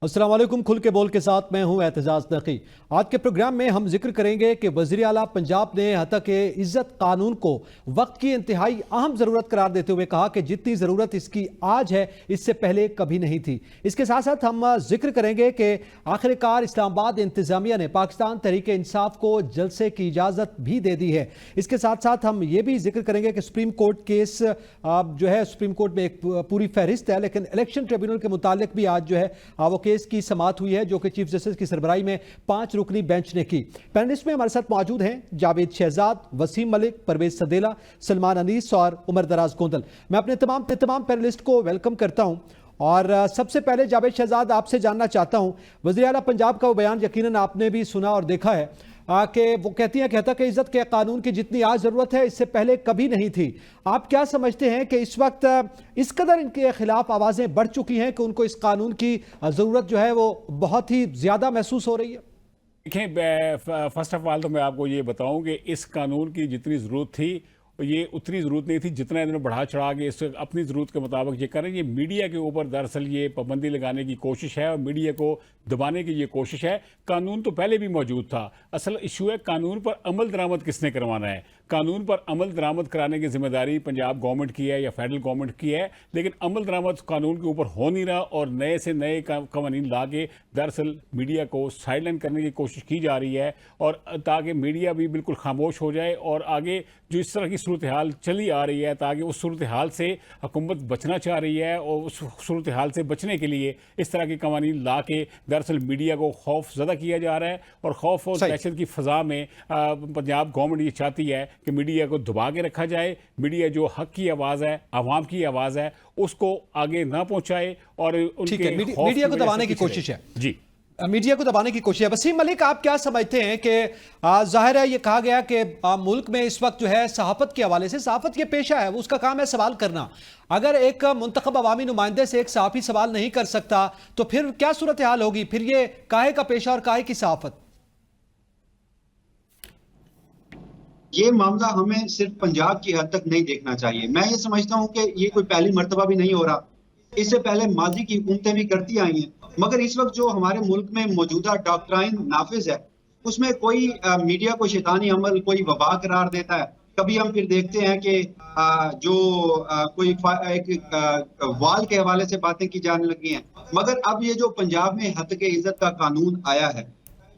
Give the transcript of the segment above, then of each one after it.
अस्सलाम वालेकुम। खुल के बोल के साथ मैं हूं एतजाज नकी। आज के प्रोग्राम में हम जिक्र करेंगे कि वज़ीर आला पंजाब ने हतक इज्जत कानून को वक्त की इंतहाई अहम ज़रूरत करार देते हुए कहा कि जितनी ज़रूरत इसकी आज है इससे पहले कभी नहीं थी। इसके साथ साथ हम जिक्र करेंगे कि आखिरकार इस्लामाबाद इंतज़ामिया ने पाकिस्तान तहरीक इंसाफ को जलसे की इजाज़त भी दे दी है। इसके साथ साथ हम ये भी जिक्र करेंगे कि सुप्रीम कोर्ट केस जो है सुप्रीम कोर्ट में एक पूरी फहरिस्त है, लेकिन इलेक्शन ट्रिब्यूनल के मुतालिक भी आज जो है वो केस की समाअत हुई है, जो कि चीफ जस्टिस की सरबराही में 5 रुकनी बेंच ने की। पैनलिस्ट में हमारे साथ मौजूद हैं जावेद शहजाद, वसीम मलिक, परवेज सदेला, सलमान अनीस और उमर दराज गोंदल। मैं अपने तमाम पैनलिस्ट को वेलकम करता हूं और सबसे पहले जावेद शहजाद आपसे जानना चाहता हूं, वज़ीर आला पंजाब का वो बयान यकीनन आपने भी सुना और देखा है कि वो कहती हैं कि हतक इज्जत के कानून की जितनी आज ज़रूरत है इससे पहले कभी नहीं थी। आप क्या समझते हैं कि इस वक्त इस कदर इनके खिलाफ आवाज़ें बढ़ चुकी हैं कि उनको इस कानून की ज़रूरत जो है वो बहुत ही ज़्यादा महसूस हो रही है? देखें, फर्स्ट ऑफ ऑल तो मैं आपको ये बताऊं कि इस कानून की जितनी ज़रूरत थी ये उतनी ज़रूरत नहीं थी जितना इन्होंने बढ़ा चढ़ा के इस अपनी ज़रूरत के मुताबिक ये करें। ये मीडिया के ऊपर दरअसल ये पाबंदी लगाने की कोशिश है और मीडिया को दबाने की ये कोशिश है। कानून तो पहले भी मौजूद था, असल इशू है कानून पर अमल दरामद किसने करवाना है। कानून पर अमल दरामद कराने की जिम्मेदारी पंजाब गवर्नमेंट की है या फेडरल गवर्नमेंट की है, लेकिन अमल दरामद कानून के ऊपर हो नहीं रहा और नए से नए कवानीन ला के दरअसल मीडिया को साइडलाइन करने की कोशिश की जा रही है, और ताकि मीडिया भी बिल्कुल खामोश हो जाए और आगे जो इस तरह की सूरत हाल चली आ रही है, ताकि उस सूरत हाल से हुकूमत बचना चाह रही है और उस सूरत हाल से बचने के लिए इस तरह के कवानीन ला के दरअसल मीडिया को खौफ ज़्यादा किया जा रहा है। और खौफ और दहशत की फ़ज़ा में पंजाब गवर्नमेंट ये चाहती है कि मीडिया को दबा के रखा जाए, मीडिया जो हक की आवाज़ है, आवाम की आवाज़ है, उसको आगे ना पहुंचाए और उनके मीडिया को दबाने की कोशिश है। जी, मीडिया को दबाने की कोशिश है। वसीम मलिक, आप क्या समझते हैं कि जाहिर है ये कहा गया कि मुल्क में इस वक्त जो है सहाफत के हवाले से, सहाफत ये पेशा है, उसका काम है सवाल करना। अगर एक मुंतखब अवामी नुमाइंदे से एक सहाफ़ी सवाल नहीं कर सकता तो फिर क्या सूरत हाल होगी? फिर ये काहे का पेशा और काहे की सहाफत? ये मामला हमें सिर्फ पंजाब की हद तक नहीं देखना चाहिए। मैं ये समझता हूँ कि ये कोई पहली मर्तबा भी नहीं हो रहा, इससे पहले माजी की हुकूमतें भी करती आई हैं। मगर इस वक्त जो हमारे मुल्क में मौजूदा डॉक्ट्राइन नाफिज है, उसमें कोई मीडिया को शैतानी अमल, कोई वबा करार देता है। कभी हम फिर देखते हैं कि कोई एक वाल के हवाले से बातें की जाने लगी हैं। मगर अब ये जो पंजाब में हतक इज्जत का कानून आया है,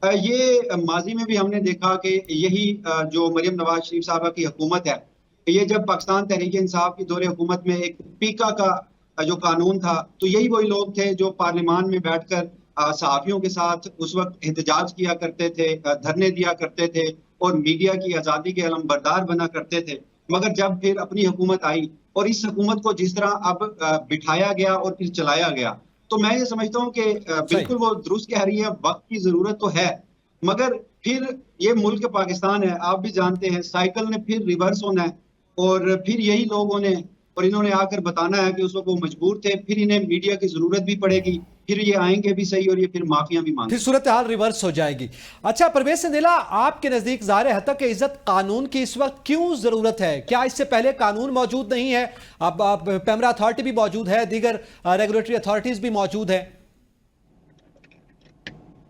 ये माजी में भी हमने देखा कि यही जो मरियम नवाज शरीफ साहबा की हुकूमत है, ये जब पाकिस्तान तहरीक इंसाफ की दौरे हुकूमत में एक पीका का जो कानून था, तो यही वही लोग थे जो पार्लियामान में बैठकर सहाफियों के साथ उस वक्त एहतजाज किया करते थे, धरने दिया करते थे और मीडिया की आज़ादी के अलमबरदार बना करते थे। मगर जब फिर अपनी हुकूमत आई और इस हुकूमत को जिस तरह अब बिठाया गया और फिर चलाया गया, तो मैं ये समझता हूँ कि बिल्कुल वो दुरुस्त कह रही है, वक्त की जरूरत तो है, मगर फिर ये मुल्क पाकिस्तान है, आप भी जानते हैं, साइकिल ने फिर रिवर्स होना है और फिर यही लोगों ने और इन्होंने आकर बताना है कि उस वक्त वो मजबूर थे, फिर इन्हें मीडिया की जरूरत भी पड़ेगी, फिर ये आएंगे भी सही और ये फिर माफिया भी मांगेंगे, फिर सूरत हाल रिवर्स हो जाएगी। अच्छा परवेज सदेला, आपके नजदीक ज़ाहिर है हतक इज्जत कानून की इस वक्त क्यों जरूरत है? क्या इससे पहले कानून मौजूद नहीं है? अब पैमरा अथॉरिटी भी मौजूद है, दीगर रेगुलेटरी अथॉरिटीज भी मौजूद है।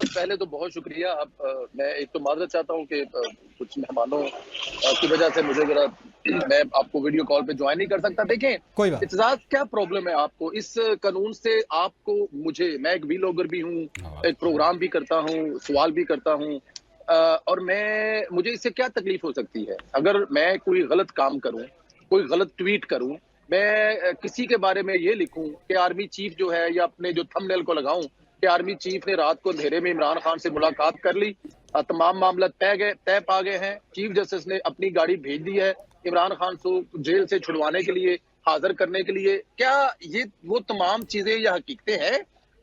पहले तो बहुत शुक्रिया। अब मैं एक तो माजरत चाहता हूँ कि कुछ मेहमानों की वजह से मुझे जरा मैं आपको वीडियो कॉल पे ज्वाइन नहीं कर सकता। देखें, कोई बात, इत्तेजाज क्या प्रॉब्लम है आपको इस कानून से? आपको, मुझे, मैं एक व्लॉगर भी हूँ, एक प्रोग्राम भी करता हूँ, सवाल भी करता हूँ, और मुझे इससे क्या तकलीफ हो सकती है अगर मैं कोई गलत काम करूँ, कोई गलत ट्वीट करूँ, मैं किसी के बारे में ये लिखूँ कि आर्मी चीफ जो है, या अपने जो थंबनेल को लगाऊं कि आर्मी चीफ ने रात को अंधेरे में इमरान खान से मुलाकात कर ली, तमाम मामला तय पा गए हैं, चीफ जस्टिस ने अपनी गाड़ी भेज दी है इमरान खान को जेल से छुड़वाने के लिए, हाजिर करने के लिए। क्या ये वो तमाम चीजें या हकीकतें हैं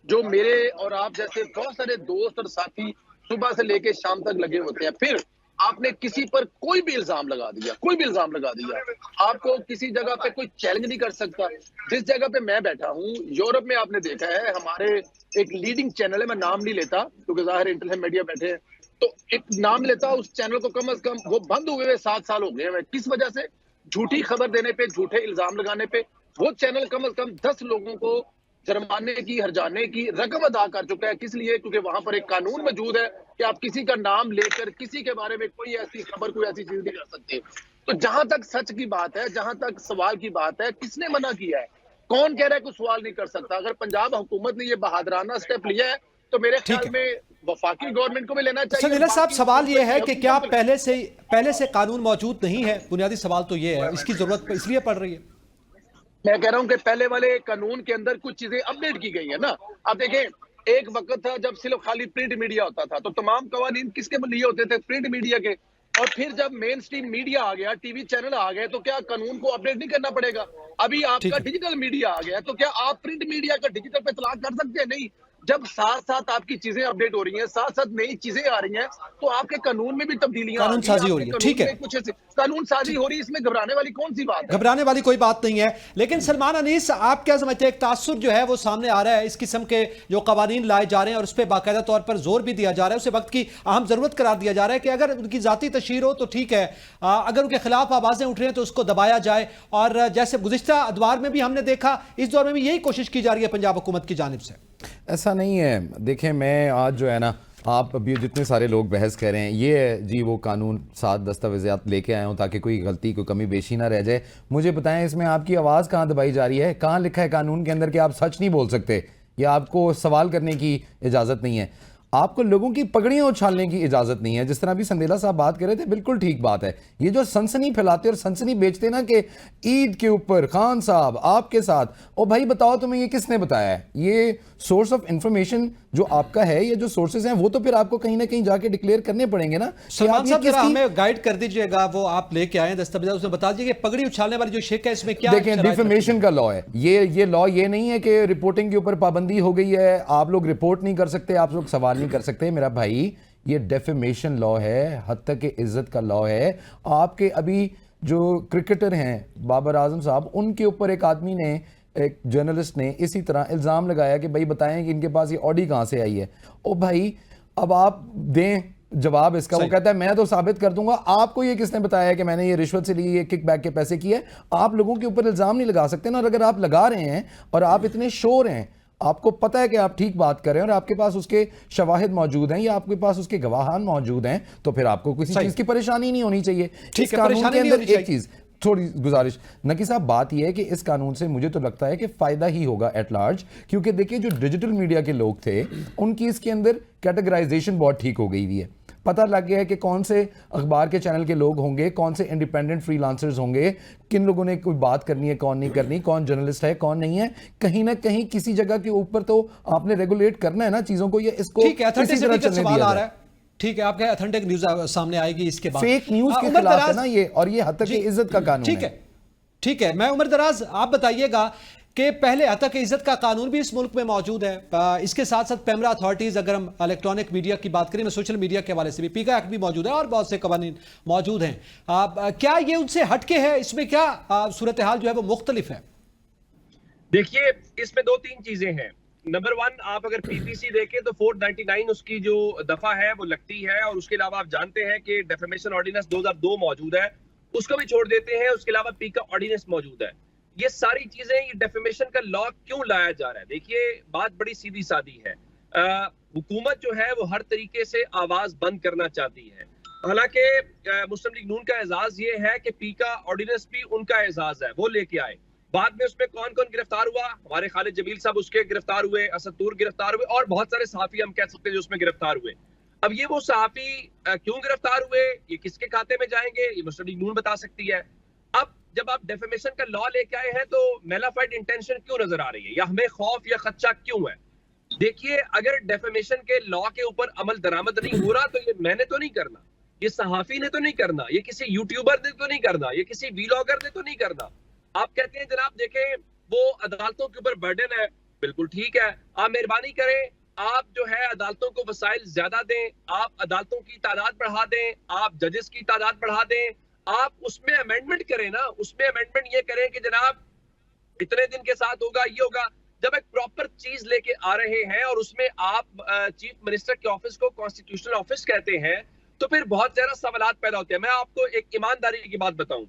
जो मेरे और आप जैसे बहुत सारे दोस्त और साथी सुबह से लेके शाम तक लगे होते हैं? फिर आपने किसी पर कोई भी इल्जाम लगा दिया, कोई भी इल्जाम लगा दिया, आपको किसी जगह पे कोई चैलेंज नहीं कर सकता। जिस जगह पे मैं बैठा हूँ, यूरोप में आपने देखा है, हमारे एक लीडिंग चैनल है, मैं नाम नहीं लेता क्योंकि जाहिर इंटरनेट मीडिया बैठे हैं, तो एक नाम लेता, उस चैनल को कम से कम वो बंद हुए 7 साल हो गए हैं। किस वजह से? झूठी खबर देने पे, झूठे इल्जाम लगाने पे। वो चैनल कम से कम 10 लोगों को जुर्माने की, हर्जाने की रकम अदा कर चुका है। किस लिए? क्योंकि वहां पर एक कानून मौजूद है कि आप किसी का नाम लेकर किसी के बारे में कोई ऐसी खबर, कोई ऐसी चीज नहीं कर सकते। तो जहां तक सच की बात है, जहां तक सवाल की बात है, किसने मना किया है? कौन कह रहा है कोई सवाल नहीं कर सकता? अगर पंजाब हुकूमत ने ये बहादुराना स्टेप लिया है तो मेरे ख्याल में वफाकी गवर्नमेंट को भी लेना चाहिए। नीरज साहब, सवाल ये है कि क्या हुकूमत पहले से कानून मौजूद नहीं है? बुनियादी सवाल तो ये है, इसकी जरूरत इसलिए पड़ रही है। मैं कह रहा हूं कि पहले वाले कानून के अंदर कुछ चीजें अपडेट की गई है ना। अब देखें, एक वक्त था जब सिर्फ खाली प्रिंट मीडिया होता था, तो तमाम कवानीन किसके लिए होते थे? प्रिंट मीडिया के। और फिर जब मेन स्ट्रीम मीडिया आ गया, टीवी चैनल आ गए, तो क्या कानून को अपडेट नहीं करना पड़ेगा? अभी आपका डिजिटल मीडिया आ गया, तो क्या आप प्रिंट मीडिया का डिजिटल पे तलाक कर सकते हैं? नहीं। जब साथ साथ आपकी चीजें अपडेट हो रही हैं, साथ साथ नई चीजें आ रही हैं, तो आपके कानून में भी तब्दीलियां कानून साजी हो रही है। ठीक है, कुछ कानून साजी हो रही है, इसमें घबराने वाली कौन सी बात है? घबराने वाली कोई बात नहीं है। लेकिन सलमान अनीस, आप क्या समझते हैं, एक तासुर जो है वो सामने आ रहा है, इस किस्म के जो कवानीन लाए जा रहे हैं और उस पर बाकायदा तौर पर जोर भी दिया जा रहा है, उसे वक्त की अहम जरूरत करार दिया जा रहा है कि अगर उनकी जाती तशहीर हो तो ठीक है, अगर उनके खिलाफ आवाजें उठ रही हैं तो उसको दबाया जाए। और जैसे गुज़िश्ता अदवार में भी हमने देखा, इस दौर में भी यही कोशिश की जा रही है पंजाब हुकूमत की जानिब से। ऐसा नहीं है। देखें, मैं आज जो है ना, आप अभी जितने सारे लोग बहस कर रहे हैं, ये है जी वो कानून 7 दस्तावेज़ात लेके आया हूँ ताकि कोई गलती, कोई कमी बेशी ना रह जाए। मुझे बताएं, इसमें आपकी आवाज़ कहाँ दबाई जा रही है? कहाँ लिखा है कानून के अंदर कि आप सच नहीं बोल सकते या आपको सवाल करने की इजाज़त नहीं है? आपको लोगों की पगड़ियां उछालने की इजाजत नहीं है। जिस तरह भी संदेला साहब बात कर रहे थे, बिल्कुल ठीक बात है। ये जो सनसनी फैलाते और सनसनी बेचते ना कि ईद के ऊपर खान साहब आपके साथ, ओ भाई बताओ तुम्हें ये किसने बताया है? ये सोर्स ऑफ इंफॉर्मेशन जो आपका है, ये जो सोर्सेज हैं, वो तो फिर आपको कहीं ना कहीं जाके डिक्लेयर करने पड़ेंगे ना। सलमान साहब, जरा हमें गाइड कर दीजिएगा, वो आप लेके आए दस्तावेज, उसमें बता दीजिए कि पगड़ी उछालने वाली जो शिक है इसमें क्या? देखें, डिफेमेशन का लॉ है ये लॉ ये नहीं है कि रिपोर्टिंग के ऊपर पाबंदी हो गई है, आप लोग रिपोर्ट नहीं कर सकते, आप लोग सवाल नहीं कर सकते। मेरा भाई, ये डेफेमेशन लॉ है, हद तक के इज्जत का लॉ है। आपके अभी जो क्रिकेटर हैं बाबर आजम साहब, उनके ऊपर एक आदमी ने, एक जर्नलिस्ट ने इसी तरह इल्ज़ाम लगाया कि भाई बताएं कि इनके पास ये ऑडी कहाँ से आई है। ओ भाई, अब आप दें जवाब इसका। वो कहता है मैं तो साबित कर दूंगा। आपको ये किसने बताया कि मैंने ये रिश्वत से ली, ये किकबैक के पैसे किए? आप लोगों के ऊपर इल्ज़ाम नहीं लगा सकते ना। और अगर आप लगा रहे हैं और आप इतने श्योर हैं, आपको पता है कि आप ठीक बात कर रहे हैं और आपके पास उसके शवाहिद मौजूद हैं या आपके पास उसके गवाहान मौजूद हैं, तो फिर आपको किसी चीज़ की परेशानी नहीं होनी चाहिए। इस कानून के अंदर एक चीज़, थोड़ी गुजारिश नकी साहब, बात यह है कि इस कानून से मुझे तो लगता है कि फ़ायदा ही होगा एट लार्ज, क्योंकि देखिए जो डिजिटल मीडिया के लोग थे उनकी इसके अंदर कैटेगराइजेशन बहुत ठीक हो गई हुई है। पता लग गया है कि कौन से अखबार के चैनल के लोग होंगे, कौन से इंडिपेंडेंट फ्रीलांसर्स होंगे, किन लोगों ने कोई बात करनी है, कौन नहीं करनी, कौन जर्नलिस्ट है, कौन नहीं है। कहीं ना कहीं किसी जगह के ऊपर तो आपने रेगुलेट करना है ना चीज़ों को। ये इसको ठीक है, अथेंटिसिटी का सवाल आ रहा है। ठीक है, आपके अथेंटिक न्यूज़ सामने आएगी इसके बाद। फेक न्यूज़ के खिलाफ है ना ये, और ये हद तक इज्जत का कानून है। ठीक है, मैं उमर दराज, आप बताइएगा कि पहले हद इज्जत का कानून भी इस मुल्क में मौजूद है। इसके साथ साथ पैमरा अथॉरिटीज, अगर हम इलेक्ट्रॉनिक मीडिया की बात करें, सोशल मीडिया के हवाले से भी पीका एक्ट भी मौजूद है और बहुत से कवानीन मौजूद हैं। क्या ये उनसे हटके है? इसमें क्या सूरत हाल जो है वो मुख्तलिफ है? देखिए, इसमें 2-3 चीजें हैं। नंबर 1, आप अगर पीपीसी देखें तो 499 उसकी जो दफा है वो लगती है, और उसके अलावा आप जानते हैं कि डेफेमेशन ऑर्डिनेंस 2002 मौजूद है, उसको भी छोड़ देते हैं। उसके अलावा पीका ऑर्डिनेंस मौजूद है। ये सारी चीजें, ये डेफेमेशन का लॉ क्यों लाया जा रहा है? देखिए, बात बड़ी सीधी सादी है। हुकूमत जो है वो हर तरीके से आवाज बंद करना चाहती है। हालांकि मुस्लिम लीग नून का एजाज ये है कि पीका ऑर्डिनेंस भी उनका एजाज है, वो लेके आए। बाद में उसमें कौन कौन गिरफ्तार हुआ? हमारे खालिद जमील साहब उसके गिरफ्तार हुए, असद तूर गिरफ्तार हुए, और बहुत सारे सहाफी हम कह सकते हैं जो उसमें गिरफ्तार हुए। अब ये वो सहाफी क्यों गिरफ्तार हुए, ये किसके खाते में जाएंगे, ये मुस्लिम लीग नून बता सकती है। अब जब आप डेफेमेशन का लॉ लेके आए हैं तो मेलाफाइड इंटेंशन क्यों नजर आ रही है, या हमें खौफ या खदशा क्यों है? देखिए, अगर डेफेमेशन के लॉ के ऊपर अमल दरामद नहीं हो रहा तो ये मैंने तो नहीं करना, ये सहाफी ने तो नहीं करना, ये किसी यूट्यूबर ने तो नहीं करना, ये किसी व्लॉगर ने तो नहीं करना। आप कहते हैं जनाब देखें वो अदालतों के ऊपर बर्डन है, बिल्कुल ठीक है, आप मेहरबानी करें, आप जो है अदालतों को वसाइल ज्यादा दें, आप अदालतों की तादाद बढ़ा दें, आप जजेस की तादाद बढ़ा दें, आप उसमें अमेंडमेंट करें ना। उसमें अमेंडमेंट ये करें कि जनाब इतने दिन के साथ होगा, ये होगा। जब एक प्रॉपर चीज लेके आ रहे हैं और उसमें आप चीफ मिनिस्टर के ऑफिस को कॉन्स्टिट्यूशनल ऑफिस कहते हैं, तो फिर बहुत ज्यादा सवालात पैदा होते हैं। मैं आपको एक ईमानदारी की बात बताऊं,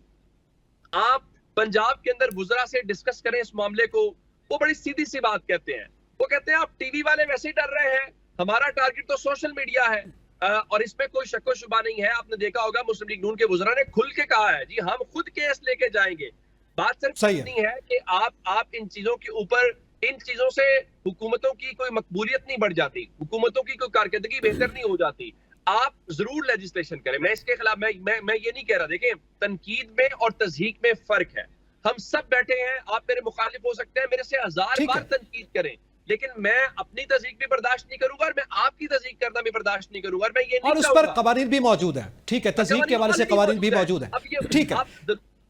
आप पंजाब के अंदर वुज़रा से डिस्कस करें इस मामले को, वो बड़ी सीधी सी बात कहते हैं। वो कहते हैं आप टीवी वाले वैसे ही डर रहे हैं, हमारा टारगेट तो सोशल मीडिया है। और इसमें कोई शक शुबा नहीं है। आपने देखा होगा मुस्लिम लीग नून के वुज़रा ने खुल के कहा है, जी हम खुद केस लेके जाएंगे। बात सिर्फ इतनी है कि आप इन चीजों के ऊपर, इन चीजों से हुकूमतों की कोई मकबूलियत नहीं बढ़ जाती, हुकूमतों की कोई कारकर्दगी बेहतर नहीं हो जाती। आप जरूर लेजिस्लेशन करें, मैं इसके खिलाफ मैं ये नहीं कह रहा। देखें, तनकीद में और तज़हीक में फर्क है। हम सब बैठे हैं, आप मेरे मुखालिफ हो सकते हैं, मेरे से 1000 बार तनकीद करें, लेकिन मैं अपनी तज़हीक भी बर्दाश्त नहीं करूंगा और मैं आपकी तज़हीक करना भी बर्दाश्त नहीं करूंगा। और मैं ये नहीं, और उस पर कवानीन भी मौजूद है, ठीक है, तज़हीक के हवाले से कवानीन भी मौजूद है, ठीक है।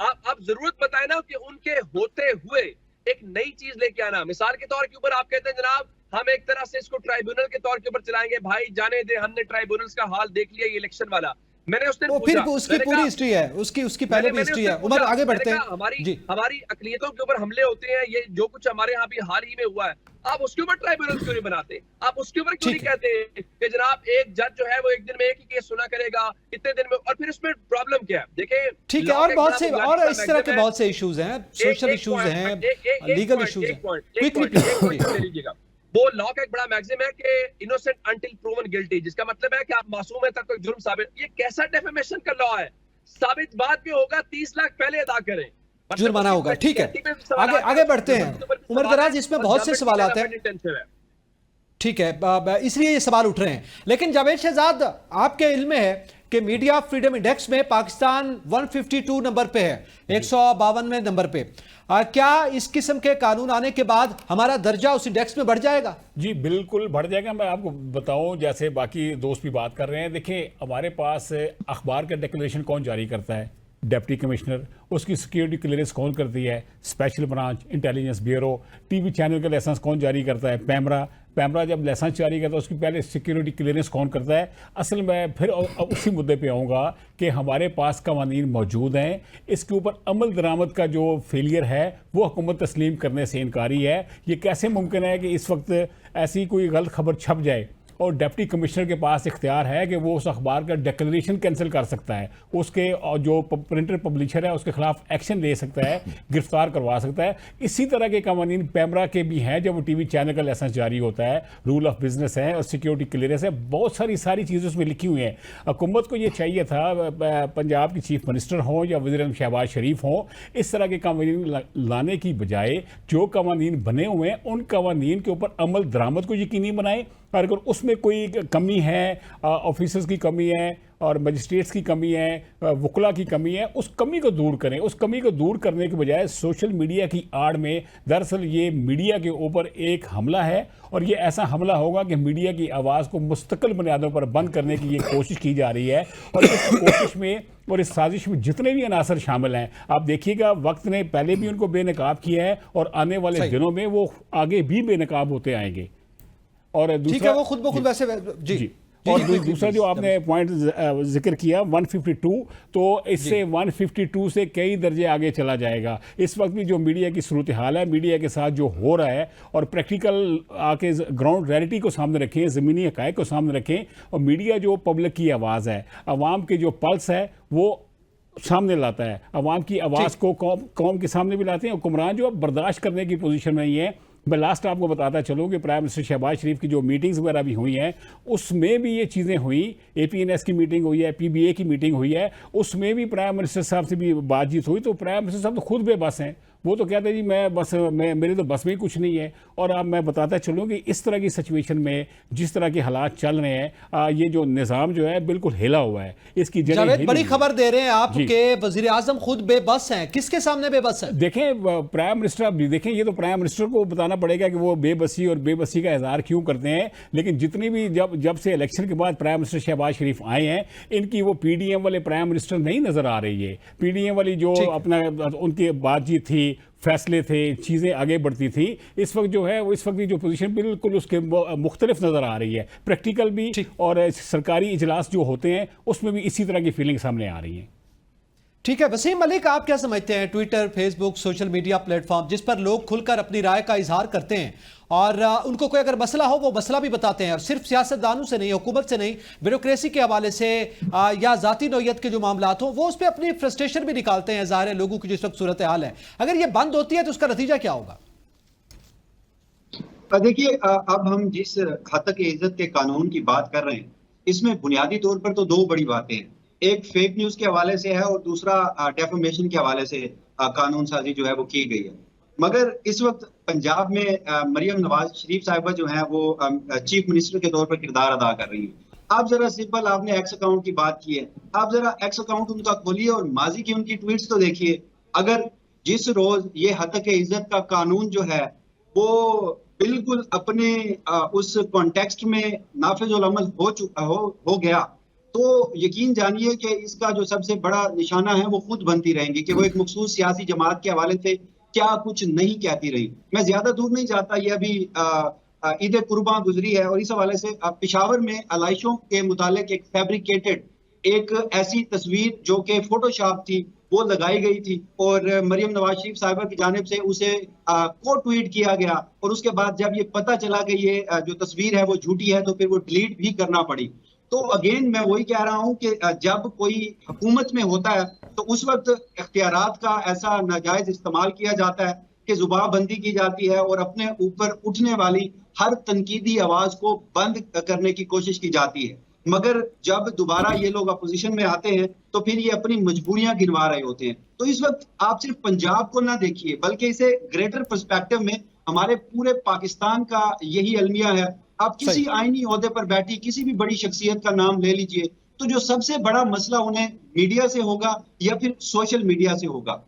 आप जरूरत बताए ना कि उनके होते हुए एक नई चीज लेके आना। मिसाल के तौर के ऊपर आप कहते हैं जनाब हम एक तरह से इसको ट्राइब्यूनल के तौर के ऊपर चलाएंगे। भाई जाने दे, हमने ट्राइब्यूनल्स का हाल देख लिया, ये इलेक्शन वाला। मैंने उस दिन फिर उसकी पूरी हिस्ट्री है, उसकी पहले भी हिस्ट्री है। उमर आगे बढ़ते हैं। हमारी अकलियतों के ऊपर हमले होते हैं, ये जो कुछ हमारे यहाँ भी हाल ही में हुआ है, आप उसके ऊपर ट्राइब्यूनल क्यों नहीं बनाते? आप उसके ऊपर क्यों नहीं कहते कि जनाब एक जज जो है वो एक दिन में एक ही केस सुना करेगा, इतने दिन में? और फिर उसमें प्रॉब्लम क्या है? देखिए, ठीक है, और बहुत से और इस तरह के बहुत से इश्यूज हैं, सोशल इश्यूज हैं, लीगल इश्यूज हैं। लीजिएगा, वो लॉ का एक बड़ा मैक्सिम है कि इनोसेंट अंटिल प्रूवन गिल्टी, जिसका मतलब है कि आप मासूम है तब तक जुर्म साबित। ये कैसा डेफेमेशन का लॉ है? साबित बाद में होगा, 30 लाख पहले अदा करें, जुर्माना होगा। ठीक है, आगे बढ़ते हैं। उमर दराज, इसमें बहुत से सवाल आते हैं, ठीक है, इसलिए ये सवाल उठ रहे हैं। लेकिन जावेद शहजाद, आपके इल्म में है कि मीडिया फ्रीडम इंडेक्स में पाकिस्तान 152 नंबर पे है, 152वें नंबर पे। क्या इस किस्म के कानून आने के बाद हमारा दर्जा उस इंडेक्स में बढ़ जाएगा? जी बिल्कुल बढ़ जाएगा। मैं आपको बताऊं, जैसे बाकी दोस्त भी बात कर रहे हैं, देखिए हमारे पास अखबार का डिक्लेरेशन कौन जारी करता है? Deputy commissioner. उसकी सिक्योरिटी क्लियरेंस कौन करती है? Special branch, intelligence bureau. TV channel का लाइसेंस कौन जारी करता है? पैमरा जब लाइसेंस जारी करता है उसकी पहले सिक्योरिटी क्लियरेंस कौन करता है? असल में फिर उसी मुद्दे पे आऊँगा कि हमारे पास कवानीन मौजूद हैं, इसके ऊपर अमल दरामद का जो फेलियर है वो हुकूमत तस्लीम करने से इनकारी है। ये कैसे मुमकिन है कि इस वक्त ऐसी कोई गलत खबर छप जाए और डिप्टी कमिश्नर के पास इख्तियार है कि वो उस अखबार का डिक्लेरेशन कैंसिल कर सकता है, उसके जो प्रिंटर पब्लिशर है उसके खिलाफ एक्शन ले सकता है, गिरफ्तार करवा सकता है। इसी तरह के कवानीन पैमरा के भी हैं जब वो टीवी चैनल का लाइसेंस जारी होता है, रूल ऑफ बिजनेस है और सिक्योरिटी क्लियरेंस है, बहुत सारी चीज़ें उसमें लिखी हुई हैं। हुकूमत को ये चाहिए था, पंजाब की चीफ मिनिस्टर हों या वज़ीर-ए-आज़म शहबाज शरीफ हों, इस तरह के कवानीन लाने की बजाय जो कवानीन बने हुए हैं उन कवानीन के ऊपर अमल दरामद को यकीनी बनाएं। और अगर उसमें कोई कमी है, ऑफिसर्स की कमी है और मजिस्ट्रेट्स की कमी है, वकला की कमी है, उस कमी को दूर करें। उस कमी को दूर करने के बजाय सोशल मीडिया की आड़ में दरअसल ये मीडिया के ऊपर एक हमला है और ये ऐसा हमला होगा कि मीडिया की आवाज़ को मुस्तकिल बुनियादों पर बंद करने की ये कोशिश की जा रही है। और इस कोशिश में और इस साजिश में जितने भी अनासर शामिल हैं, आप देखिएगा वक्त ने पहले भी उनको बेनकाब किया है और आने वाले दिनों में वो आगे भी बेनकाब होते आएंगे। और दूसरा, वो खुद ब खुद वैसे जी। और दूसरा जो आपने पॉइंट जिक्र किया 152, तो इससे 152 से कई दर्जे आगे चला जाएगा। इस वक्त भी जो मीडिया की सूरत हाल है, मीडिया के साथ जो हो रहा है, और प्रैक्टिकल आके ग्राउंड रियलिटी को सामने रखें, ज़मीनी हक़ाइक़ को सामने रखें, और मीडिया जो पब्लिक की आवाज़ है, आवाम के जो पल्स है वो सामने लाता है, आवाम की आवाज़ को कौम के सामने भी लाते हैं। हुक्मरान जो अब बर्दाश्त करने की पोजीशन में नहीं है। मैं लास्ट आपको बताता चलूँ कि प्राइम मिनिस्टर शहबाज शरीफ की जो मीटिंग्स वगैरह भी हुई हैं उसमें भी ये चीज़ें हुई, APNS की मीटिंग हुई है, PBA की मीटिंग हुई है, उसमें भी प्राइम मिनिस्टर साहब से भी बातचीत हुई। तो प्राइम मिनिस्टर साहब तो खुद बेबस हैं, वो तो कहते हैं जी मैं मेरे तो बस में ही कुछ नहीं है। और अब मैं बताता चलूँ कि इस तरह की सिचुएशन में जिस तरह के हालात चल रहे हैं, ये जो निज़ाम जो है बिल्कुल हिला हुआ है। इसकी जावेद, बड़ी खबर दे रहे हैं आप कि वज़ीर आज़म खुद बेबस हैं। किसके सामने बेबस है? देखें, प्राइम मिनिस्टर, अब देखें, ये तो प्राइम मिनिस्टर को बताना पड़ेगा कि वो बेबसी और बेबसी का इजहार क्यों करते हैं। लेकिन जितनी भी जब से इलेक्शन के बाद प्राइम मिनिस्टर शहबाज शरीफ आए हैं, इनकी वो PDM वाले प्राइम मिनिस्टर नहीं नजर आ रही है। PDM वाली जो अपना उनकी बातचीत थी, फैसले थे, चीज़ें आगे बढ़ती थी, इस वक्त जो है वो इस वक्त की जो पोजीशन बिल्कुल उसके मुख्तलिफ नज़र आ रही है। प्रैक्टिकल भी और सरकारी इजलास जो होते हैं उसमें भी इसी तरह की फीलिंग सामने आ रही है। ठीक है, वसीम मलिक, आप क्या समझते हैं? Twitter, Facebook, social media platform जिस पर लोग खुलकर अपनी राय का इजहार करते हैं और उनको कोई अगर मसला हो वो मसला भी बताते हैं, और सिर्फ सियासतदानों से नहीं, हुकूमत से नहीं, ब्यूरोक्रेसी के हवाले से या जाती नौयत के जो मामलात हों वो उस पर अपनी फ्रस्ट्रेशन भी निकालते हैं। ज़ाहिर है लोगों की जिस वक्त सूरत हाल है, अगर ये बंद होती है तो उसका नतीजा क्या होगा? देखिए, अब हम जिस हद तक इज्जत के कानून की बात कर रहे हैं, इसमें बुनियादी तौर पर तो दो बड़ी बातें हैं। एक फेक न्यूज के हवाले से है और दूसरा डेफेमेशन के हवाले से कानून साजी जो है वो की गई है। मगर इस वक्त पंजाब में मरियम नवाज शरीफ साहिबा जो है वो चीफ मिनिस्टर के तौर पर किरदार अदा कर रही है। आप जरा सिंपल, आपने एक्स अकाउंट की बात की है, आप जरा एक्स अकाउंट उनका खोलिए और माजी की उनकी ट्वीट्स तो देखिए। अगर जिस रोज ये हद तक इज्जत का कानून जो है वो बिल्कुल अपने उस कॉन्टेक्स्ट में नाफिज उल अमल हो गया, तो यकीन जानिए कि इसका जो सबसे बड़ा निशाना है वो खुद बनती रहेंगी कि वो एक मखसूस सियासी जमात के हवाले से क्या कुछ नहीं कहती रही। मैं ज्यादा दूर नहीं जाता, ये अभी ईद कुर्बां गुजरी है और इस हवाले से पेशावर में आलाइशों के मुतालिक एक फैब्रिकेटेड एक ऐसी तस्वीर जो कि फोटोशॉप थी वो लगाई गई थी और मरियम नवाज शरीफ साहिबा की जानिब से उसे को ट्वीट किया गया और उसके बाद जब ये पता चला कि ये जो तस्वीर है वो झूठी है तो फिर वो डिलीट भी करना पड़ी। तो अगेन मैं वही कह रहा हूं कि जब कोई हुकूमत में होता है तो उस वक्त इख्तियारात का ऐसा नाजायज इस्तेमाल किया जाता है कि जुबानबंदी की जाती है और अपने ऊपर उठने वाली हर तनकीदी आवाज को बंद करने की कोशिश की जाती है। मगर जब दोबारा ये लोग अपोजिशन में आते हैं तो फिर ये अपनी मजबूरियां गिनवा रहे होते हैं। तो इस वक्त आप सिर्फ पंजाब को ना देखिए बल्कि इसे ग्रेटर पर्सपेक्टिव में हमारे पूरे पाकिस्तान का यही अलमिया है। आप किसी आईनी ओहदे पर बैठी किसी भी बड़ी शख्सियत का नाम ले लीजिए, तो जो सबसे बड़ा मसला उन्हें मीडिया से होगा या फिर सोशल मीडिया से होगा।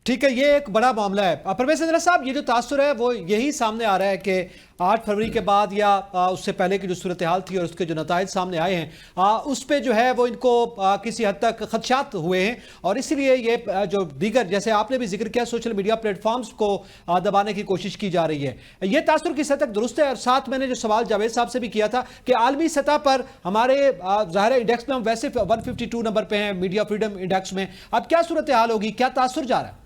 ठीक है, ये एक बड़ा मामला है। परवेज इंदिरा साहब, ये जो तासुर है वो यही सामने आ रहा है कि 8 फरवरी के बाद या उससे पहले की जो सूरत हाल थी और उसके जो नताइज सामने आए हैं उस पे जो है वो इनको किसी हद तक खदशात हुए हैं और इसीलिए ये जो दीगर, जैसे आपने भी जिक्र किया, सोशल मीडिया प्लेटफॉर्म्स को दबाने की कोशिश की जा रही है। ये तासुर किस हद तक दुरुस्त है? और साथ मैंने जो सवाल जावेद साहब से भी किया था कि आलमी सतह पर हमारे ज़ाहिर इंडेक्स में हम वैसे 152 नंबर पे हैं मीडिया फ्रीडम इंडेक्स में, अब क्या सूरत हाल होगी, क्या तासुर जा रहा है?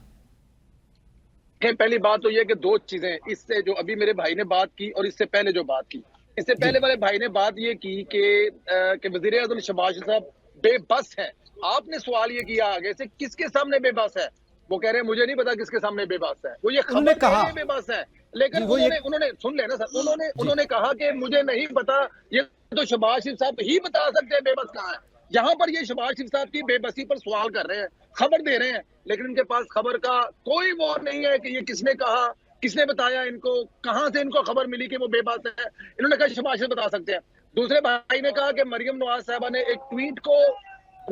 पहली बात तो यह कि दो चीजें, इससे जो अभी मेरे भाई ने बात की और इससे पहले जो बात की, इससे पहले वाले भाई ने बात ये की कि वजीर आज़म शहबाज शरीफ साहब बेबस है। आपने सवाल ये किया आगे से किसके सामने बेबस है, वो कह रहे हैं मुझे नहीं पता किसके सामने बेबस है, वो ये खबर कहा बेबस है। लेकिन उन्होंने सुन लेना सर, उन्होंने कहा कि मुझे नहीं पता, ये तो शहबाज शरीफ साहब ही बता सकते हैं बेबस कहाँ है। यहाँ पर ये शहबाज शरीफ साहब की बेबसी पर सवाल कर रहे हैं, खबर दे रहे हैं, लेकिन इनके पास खबर का कोई वो नहीं है कि ये किसने कहा, किसने बताया इनको, कहां से इनको खबर मिली कि वो बेबस है। इन्होंने कहा शहबाज शरीफ बता सकते हैं। दूसरे भाई ने कहा कि मरियम नवाज साहिबा ने एक ट्वीट को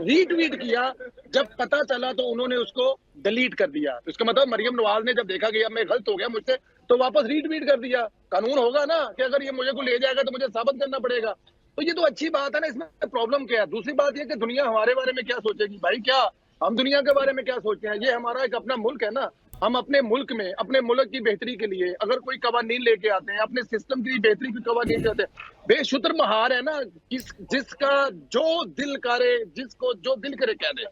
रीट्वीट किया, जब पता चला तो उन्होंने उसको डिलीट कर दिया। तो इसका मतलब मरियम नवाज ने जब देखा कि अब मैं गलत हो गया मुझसे, तो वापस रीट्वीट कर दिया। कानून होगा ना कि अगर ये मुझे को ले जाएगा तो मुझे साबित करना पड़ेगा। तो ये तो अच्छी बात है ना, इसमें प्रॉब्लम क्या है? दूसरी बात ये कि दुनिया हमारे बारे में क्या सोचेगी? भाई क्या हम दुनिया के बारे में क्या सोचते हैं? ये हमारा एक अपना मुल्क है ना, हम अपने मुल्क में अपने मुल्क की बेहतरी के लिए अगर कोई कवानीन लेके आते हैं, अपने सिस्टम की बेहतरी की कवानीन लेके आते हैं, बेशुतर महार है ना, जिसका जो दिल करे, जिसको जो दिल करे कह दे।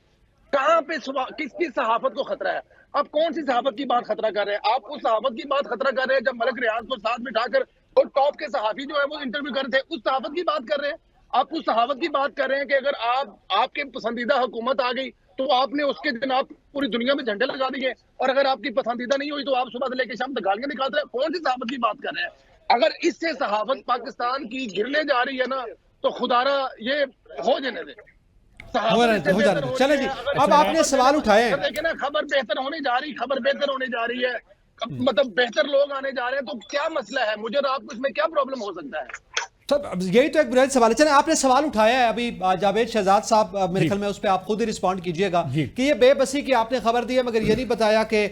कहाँ पे किसकी सहाफत को खतरा है? आप कौन सी सहाफत की बात खतरा कर रहे हैं? आप उस सहाफत की बात खतरा कर रहे हैं जब मलक रियाज को साथ बिठाकर और टॉप के सहाफी जो है वो इंटरव्यू कर रहे थे, उस सहाफत की बात कर रहे हैं। आप उस सहाफत की बात कर रहे हैं कि अगर आपके पसंदीदा हुकूमत आ गई तो आपने उसके जनाब पूरी दुनिया में झंडे लगा दिए, और अगर आपकी पसंदीदा नहीं हुई तो आप सुबह से लेकर शाम तक गालियां निकाल रहे हैं। कौन सी सहाफत की बात कर रहे हैं? अगर इससे सहाफत पाकिस्तान की गिरने जा रही है ना, तो खुदारा ये हो जाने दे। चले जी, अब आपने सवाल उठाए हैं, देखिए ना, खबर बेहतर होने जा रही, खबर बेहतर होने जा रही है, मतलब बेहतर लोग आने जा रहे हैं, तो क्या मसला है? मुझे और आपको इसमें क्या प्रॉब्लम हो सकता है? यही तो एक बुनियादी सवाल है। चले, आपने सवाल उठाया है अभी जावेद शहजाद साहब, मेरे ख्याल में उस पर आप खुद ही रिस्पॉन्ड कीजिएगा कि ये बेबसी की आपने खबर दी है मगर ये नहीं बताया कि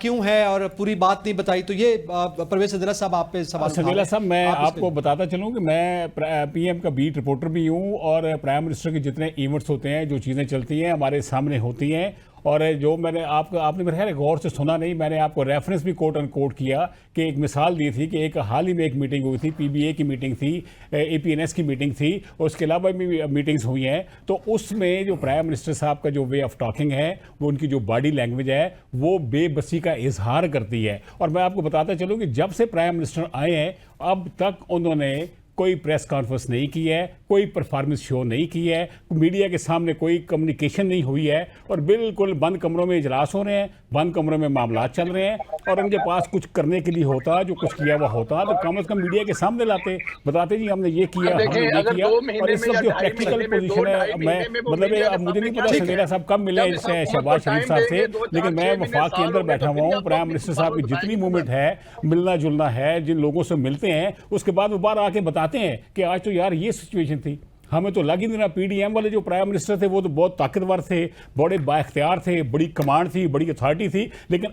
क्यों है और पूरी बात नहीं बताई। तो ये परवेज सदरा साहब आप पे सवाल सदीला साहब, मैं आपको बताता चलूं कि मैं पीएम का बीट रिपोर्टर भी हूं और प्राइम मिनिस्टर के जितने इवेंट्स होते हैं, जो चीज़ें चलती हैं हमारे सामने होती हैं, और जो मैंने आपने मेरे ख्याल गौर से सुना नहीं, मैंने आपको रेफरेंस भी कोट अनकोट किया कि एक मिसाल दी थी कि एक हाल ही में एक मीटिंग हुई थी, पीबीए की मीटिंग थी, एपीएनएस की मीटिंग थी, और उसके अलावा भी मीटिंग्स हुई हैं। तो उसमें जो प्राइम मिनिस्टर साहब का जो वे ऑफ टॉकिंग है, वो उनकी जो बॉडी लैंग्वेज है, वो बेबसी का इजहार करती है। और मैं आपको बताता चलूँ कि जब से प्राइम मिनिस्टर आए हैं अब तक उन्होंने कोई प्रेस कॉन्फ्रेंस नहीं की है, कोई परफॉर्मेंस शो नहीं की है, मीडिया के सामने कोई कम्युनिकेशन नहीं हुई है और बिल्कुल बंद कमरों में इजलास हो रहे हैं, बंद कमरों में मामला चल रहे हैं। और उनके पास कुछ करने के लिए होता, जो कुछ किया हुआ होता, तो कम से कम मीडिया के सामने लाते, बताते जी हमने ये किया, हमने ये किया। और इस वक्त जो प्रैक्टिकल पोजीशन है, मैं मतलब अब मुझे नहीं पता सवेरा साहब कब मिले इससे शहबाज शरीफ साहब से, लेकिन मैं वफाक के अंदर बैठा हुआ हूँ। प्राइम मिनिस्टर साहब की जितनी मूवमेंट है, मिलना जुलना है, जिन लोगों से मिलते हैं, उसके बाद वो बाहर आके बताते हैं कि आज तो यार ये सिचुएशन थी, हमें तो लग ही नहीं रहा। पीडीएम वाले जो प्राइम मिनिस्टर थे वो तो बहुत ताकतवर थे, बड़े बाइख्तियार थे, बड़ी कमांड थी, बड़ी अथॉरिटी थी। लेकिन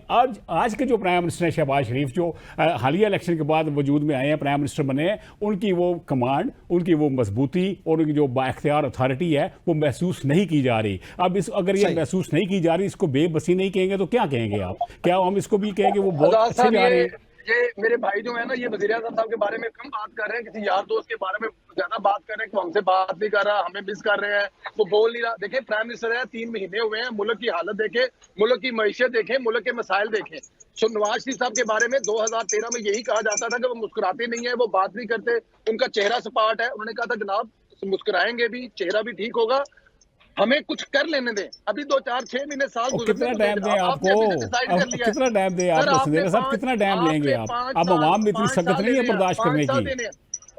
आज के जो प्राइम मिनिस्टर हैं शहबाज शरीफ, जो हालिया इलेक्शन के बाद वजूद में आए हैं, प्राइम मिनिस्टर बने हैं, उनकी वो कमांड, उनकी वो मजबूती और उनकी जो बाइख्तियार अथॉरिटी है वो महसूस नहीं की जा रही। अब अगर ये महसूस नहीं की जा रही, इसको बेबसी नहीं कहेंगे तो क्या कहेंगे आप? क्या हम इसको भी कहेंगे वो बहुत अच्छे जा रहे हैं? ये मेरे भाई जो है ना, ये वज़ीर आज़म साहब के बारे में कम बात कर रहे हैं, किसी यार दोस्त के बारे में ज्यादा बात कर रहे हैं कि वो हमसे बात नहीं कर रहा, हमें मिस कर रहे हैं, वो बोल नहीं रहा। देखिए प्राइम मिनिस्टर है, 3 महीने हुए हैं, मुल्क की हालत देखें, मुल्क की मईशत देखें, मुल्क के मसाइल देखें। नवाज शरीफ साहब के बारे में 2013 में यही कहा जाता था कि वो मुस्कुराते नहीं है, वो बात नहीं करते, उनका चेहरा सपाट है। उन्होंने कहा था जनाब मुस्कुराएंगे भी, चेहरा भी ठीक होगा, हमें कुछ कर लेने दें। अभी 2, 4, 6 महीने साल कितना टाइम दें आपको? कितना टाइम दें आपको सवेरा साहब? कितना टाइम लेंगे आप? अब आवाम में इतनी सख्त नहीं है बर्दाश्त करने की।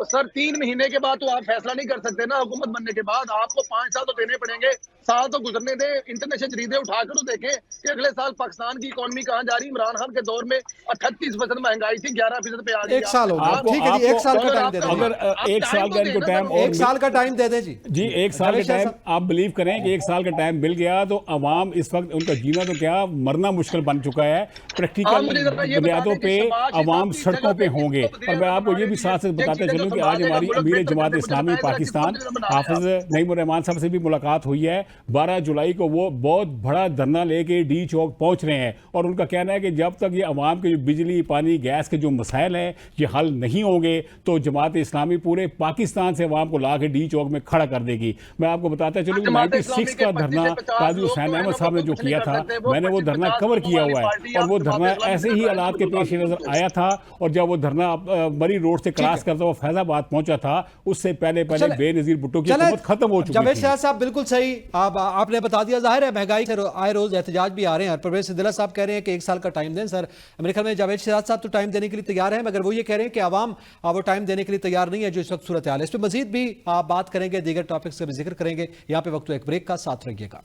सर 3 महीने के बाद तो आप फैसला नहीं कर सकते ना, हुकूमत बनने के बाद आपको 5 साल तो देने पड़ेंगे, साल तो गुजरने दें। इंटरनेशनल जरीदे उठाकर तो देखें कि अगले साल पाकिस्तान की इकोनॉमी कहाँ जा रही है। इमरान खान के दौर में 38% महंगाई थी, 11% पे आ गई। 1 साल हो गया, ठीक है जी, 1 साल का टाइम दे दें। अगर 1 साल का इनको टाइम, 1 साल का टाइम दे दें जी। 1 साल का टाइम आप बिलीव करें कि 1 साल का टाइम मिल गया तो अवाम इस वक्त उनका जीना तो क्या मरना मुश्किल बन चुका है। प्रैक्टिकल बुनियादों पे अवाम सड़कों पे होंगे। और मैं आपको ये भी साथ साथ बताते चलूं कि आज हमारी अमीर जमात इस्लामी पाकिस्तान हाफिज नईमुर रहमान साहब से भी मुलाकात हुई है। 12 जुलाई को वो बहुत बड़ा धरना लेके डी चौक पहुंच रहे हैं और उनका कहना है कि जब तक ये अवाम के जो बिजली पानी गैस के जो मसाइल हैं ये हल नहीं होंगे तो जमात इस्लामी पूरे पाकिस्तान से अवाम को ला के डी चौक में खड़ा कर देगी। मैं आपको बताता चलूँ 96 का धरना काजी हुसैन अहमद साहब ने जो किया था, मैंने वो धरना कवर किया हुआ है और वो धरना ऐसे ही हालात के पेश नजर आया था। और जब वो धरना मरी रोड से क्रॉस करता हुआ फैजाबाद पहुंचा था, उससे पहले बेनजीर भुट्टो की हुकूमत खत्म हो चुकी थी। जावेद सिराज साहब बिल्कुल सही आपने बता दिया। जाहिर है महंगाई से आए रोज एहतजाज भी आ रहे हैं। परवेज सिद्दीकी साहब कह रहे हैं कि 1 साल का टाइम दें। सर मेरे ख्याल में जावेद सिराज साहब तो टाइम देने के लिए तैयार हैं, मगर वो ये कह रहे हैं कि आवाम वो टाइम देने के लिए तैयार नहीं है जो इस वक्त सूरत हाल है। इस पर मजीद भी आप बात करेंगे, दीगर टॉपिक्स का भी जिक्र करेंगे। यहाँ पे वक्त एक ब्रेक का साथ रखिएगा।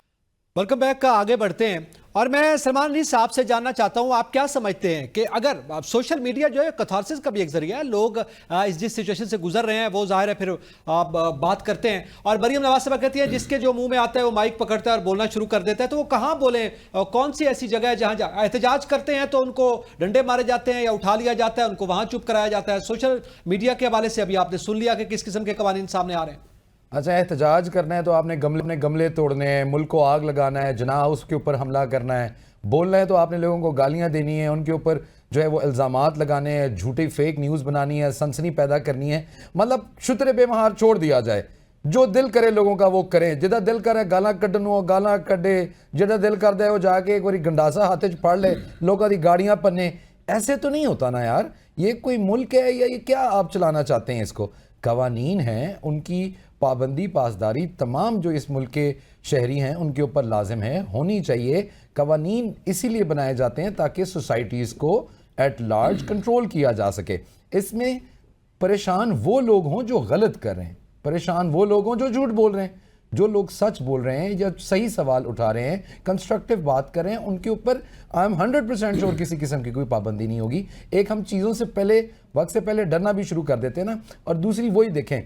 वेलकम बैक का आगे बढ़ते हैं और मैं सलमान अली साहब से जानना चाहता हूं आप क्या समझते हैं कि अगर सोशल मीडिया जो है कैथारसिस का भी एक जरिया है, लोग इस जिस सिचुएशन से गुजर रहे हैं वो जाहिर है फिर बात करते हैं। और मरियम नवाज साहब कहती है जिसके जो मुंह में आता है वो माइक पकड़ता है और बोलना शुरू कर देता है, तो वो कहां बोले? कौन सी ऐसी जगह है जहां एहतजाज करते हैं तो उनको डंडे मारे जाते हैं या उठा लिया जाता है, उनको वहां चुप कराया जाता है? सोशल मीडिया के हवाले से अभी आपने सुन लिया कि किस किस्म के कवानीन सामने आ रहे हैं। अच्छा, एहतजाज करना है तो आपने गमले तोड़ने हैं, मुल्क को आग लगाना है, जना हाउस के ऊपर हमला करना है। बोलना है तो आपने लोगों को गालियां देनी है, उनके ऊपर जो है वो इल्ज़ामात लगाने हैं, झूठी फेक न्यूज़ बनानी है, सनसनी पैदा करनी है। मतलब शुतरे बेमहार छोड़ दिया जाए, जो दिल करे लोगों का वो करें। जिदा दिल करे गालां कड्डन वो गालां कड्डे, जिदा दिल करता है वो जाके एक बारी गंडासा हाथ च फड़ ले, लोगों की गाड़ियां पन्ने। ऐसे तो नहीं होता ना यार। ये कोई मुल्क है या ये क्या आप चलाना चाहते हैं? इसको कवानीन हैं, उनकी पाबंदी पासदारी तमाम जो इस मुल्क के शहरी हैं उनके ऊपर लाजिम है, होनी चाहिए। कवानीन इसीलिए बनाए जाते हैं ताकि सोसाइटीज़ को एट लार्ज कंट्रोल किया जा सके। इसमें परेशान वो लोग हों जो गलत कर रहे हैं, परेशान वो लोग हों जो झूठ बोल रहे हैं, जो लोग सच बोल रहे हैं या सही सवाल उठा रहे हैं, कंस्ट्रक्टिव बात कर रहे हैं, उनके ऊपर आई एम 100% श्योर किसी किस्म की कोई पाबंदी नहीं होगी। एक हम चीज़ों से पहले वक्त से पहले डरना भी शुरू कर देते हैं ना। और दूसरी वही देखें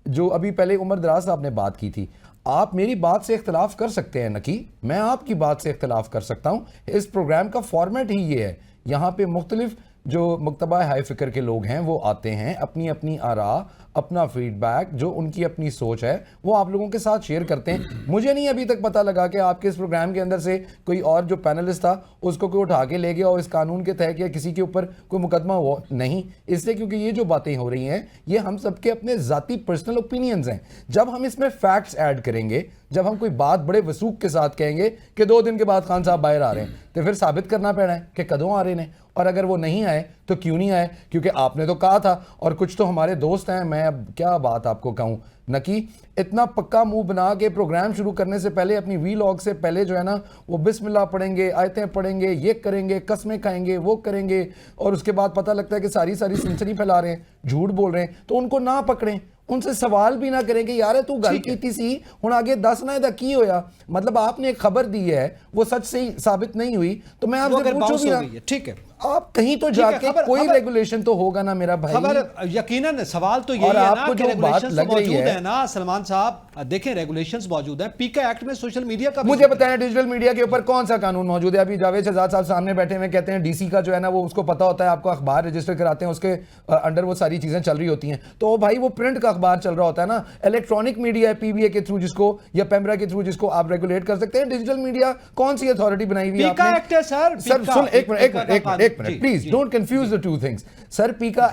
जो अभी पहले उमर दराज साहब ने बात की थी, आप मेरी बात से इख्तलाफ कर सकते हैं नकी, मैं आपकी बात से इख्तलाफ कर सकता हूँ। इस प्रोग्राम का फॉर्मेट ही ये है, यहाँ पे मुख्तलिफ जो मकतबा हाई फिक्र के लोग हैं वो आते हैं, अपनी अपनी आरा, अपना फीडबैक, जो उनकी अपनी सोच है वो आप लोगों के साथ शेयर करते हैं। मुझे नहीं अभी तक पता लगा कि आपके इस प्रोग्राम के अंदर से कोई और जो पैनलिस्ट था उसको कोई उठा के ले गया और इस कानून के तहत या किसी के ऊपर कोई मुकदमा हुआ नहीं, इसलिए क्योंकि ये जो बातें हो रही हैं ये हम सबके अपने ज़ाती पर्सनल ओपिनियंस हैं। जब हम इसमें फैक्ट्स ऐड करेंगे जब हम कोई बात बड़े वसूख के साथ कहेंगे कि 2 दिन के बाद खान साहब बाहर आ रहे हैं, तो फिर साबित करना पड़ा है कि कदों आ रहे हैं, और अगर वो नहीं आए तो क्यों नहीं आए, क्योंकि आपने तो कहा था। और कुछ तो हमारे दोस्त हैं, मैं अब क्या बात आपको कहूँ, नकी इतना पक्का मुंह बना के प्रोग्राम शुरू करने से पहले, अपनी वीलॉग से पहले जो है ना, वो बिस्मिल्लाह पढ़ेंगे, आयतें पढ़ेंगे, ये करेंगे, कसमें खाएंगे, वो करेंगे, और उसके बाद पता लगता है कि सारी सनसनी फैला रहे हैं, झूठ बोल रहे हैं। तो उनको ना पकड़ें, उनसे सवाल भी ना करें कि यार तू गल की सी हुण आगे दस ना इहदा की होया। मतलब आपने एक खबर दी है, वो सच से साबित नहीं हुई, तो मैं आपसे पूछूं भी ना, ठीक है, आप कहीं तो जाके कोई रेगुलेशन तो होगा ना मेरा भाई। खबर यकीनन सवाल तो यही है ना कि रेगुलेशंस तो मौजूद है ना सलमान साहब, देखें रेगुलेशंस मौजूद है। पीका एक्ट में सोशल मीडिया का मुझे बताएं डिजिटल मीडिया के ऊपर कौन सा कानून मौजूद है? अभी जावेद शहजाद साहब सामने बैठे हुए कहते हैं डीसी का जो है ना वो उसको पता होता है, आपको अखबार रजिस्टर कराते हैं, उसके अंडर वो सारी चीजें चल रही होती हैं। तो भाई वो प्रिंट का अखबार चल रहा होता है ना, इलेक्ट्रॉनिक मीडिया है पीबीए के थ्रू जिसको, या पेमरा के थ्रू जिसको आप रेगुलेट कर सकते हैं। डिजिटल मीडिया कौन सी अथॉरिटी बनाई हुई है पीका एक्ट है सर। सर सुन एक minute please, don't confuse the two things. Sir पीका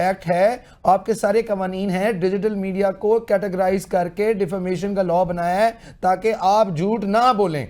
एक्ट है, आपके सारे कवानीन हैं, डिजिटल मीडिया को कैटेगराइज करके डिफेमेशन का लॉ बनाया है ताकि आप झूठ ना बोलें,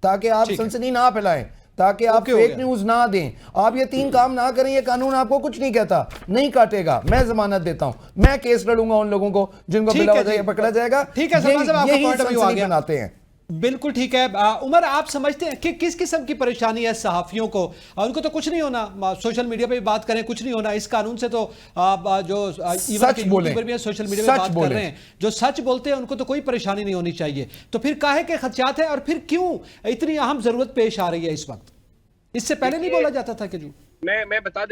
ताकि आप सनसनी ना फैलाएं, ताकि आप फेक न्यूज ना दें। आप ये 3 काम ना करें, ये कानून आपको कुछ नहीं कहता, नहीं काटेगा। मैं जमानत देता हूं, मैं केस लड़ूंगा उन लोगों को जिनको बिला वजह पकड़ा जाएगा। ठीक है, यही पॉइंट ऑफ व्यू आ गया। बनाते हैं। बिल्कुल ठीक है। उमर, आप समझते हैं कि किस किस्म की परेशानी है सहाफियों को? उनको तो कुछ नहीं होना, सोशल मीडिया पे भी बात करें कुछ नहीं होना इस कानून से। तो जो सच बोले, भी सोशल मीडिया पे बात कर रहे हैं, जो सच बोलते हैं उनको तो कोई परेशानी नहीं होनी चाहिए। तो फिर काहे के खदशात है, और फिर क्यों इतनी अहम जरूरत पेश आ रही है इस वक्त? इससे पहले नहीं बोला जाता था कि जो मैं बता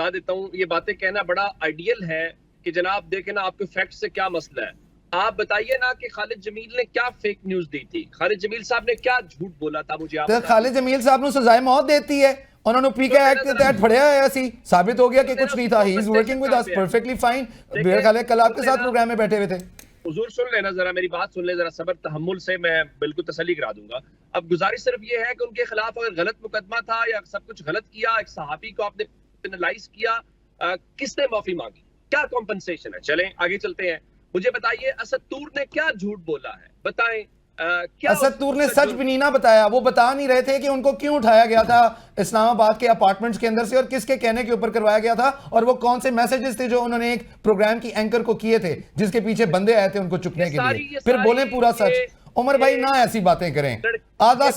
देता हूं ये बातें कहना बड़ा आइडियल है कि जनाब देखें ना आपके फैक्ट से क्या मसला है। आप बताइए ना कि खालिद जमील ने क्या फेक न्यूज दी थी, खालिद जमील साहब ने क्या झूठ बोला था, मुझे आप खालिद जमील साहब ने सजाए मौत देती है, उन्होंने पीका एक्ट के तहत फड़िया है, ऐसी साबित हो गया कि कुछ नहीं था। He is working with us perfectly fine. मेरे ख्याल है कल आपके साथ प्रोग्राम में बैठे हुए थे। हुजूर सुन लेना जरा, मेरी बात सुन ले जरा, सब्र तहम्मुल से, मैं बिल्कुल तसल्ली करा दूंगा। अब गुजारिश सिर्फ ये है कि उनके खिलाफ अगर गलत मुकदमा था या सब कुछ गलत किया, एक सहाफी को आपने पेनलाइज किया, किसने माफी मांगी, क्या कॉम्पनसेशन है? चलें आगे चलते हैं। मुझे बताइए असद तूर ने क्या झूठ बोला है, बताएं। क्या असद तूर ने सच भी नहीं ना बताया, वो बता नहीं रहे थे कि उनको क्यों उठाया गया था इस्लामाबाद के अपार्टमेंट्स के अंदर से और किसके कहने के ऊपर करवाया गया था, और वो कौन से मैसेजेस थे जो उन्होंने एक प्रोग्राम की एंकर को किए थे जिसके पीछे बंदे आए थे उनको चुपने के लिए। फिर बोले पूरा सच। उमर भाई ना ऐसी बातें करें, आधा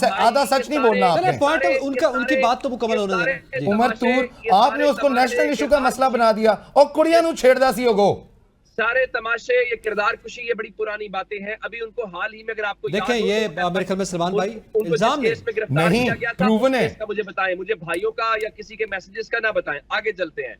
सच नहीं बोलना आपने। पॉइंट उनकी बात तो मुकम्मल होने दें। उमर तूर आपने उसको नेशनल इशू का मसला बना दिया और कुड़िया नु छेड़दा सी होगो। सारे तमाशे, ये किरदार कुशी, ये बड़ी पुरानी बातें हैं। अभी उनको हाल ही में अगर आपको देखें, ये मेरे ख्याल में सलमान भाई इल्जाम नहीं प्रूवन है, मुझे बताएं, मुझे भाइयों का या किसी के मैसेजेस का ना बताएं। आगे चलते हैं।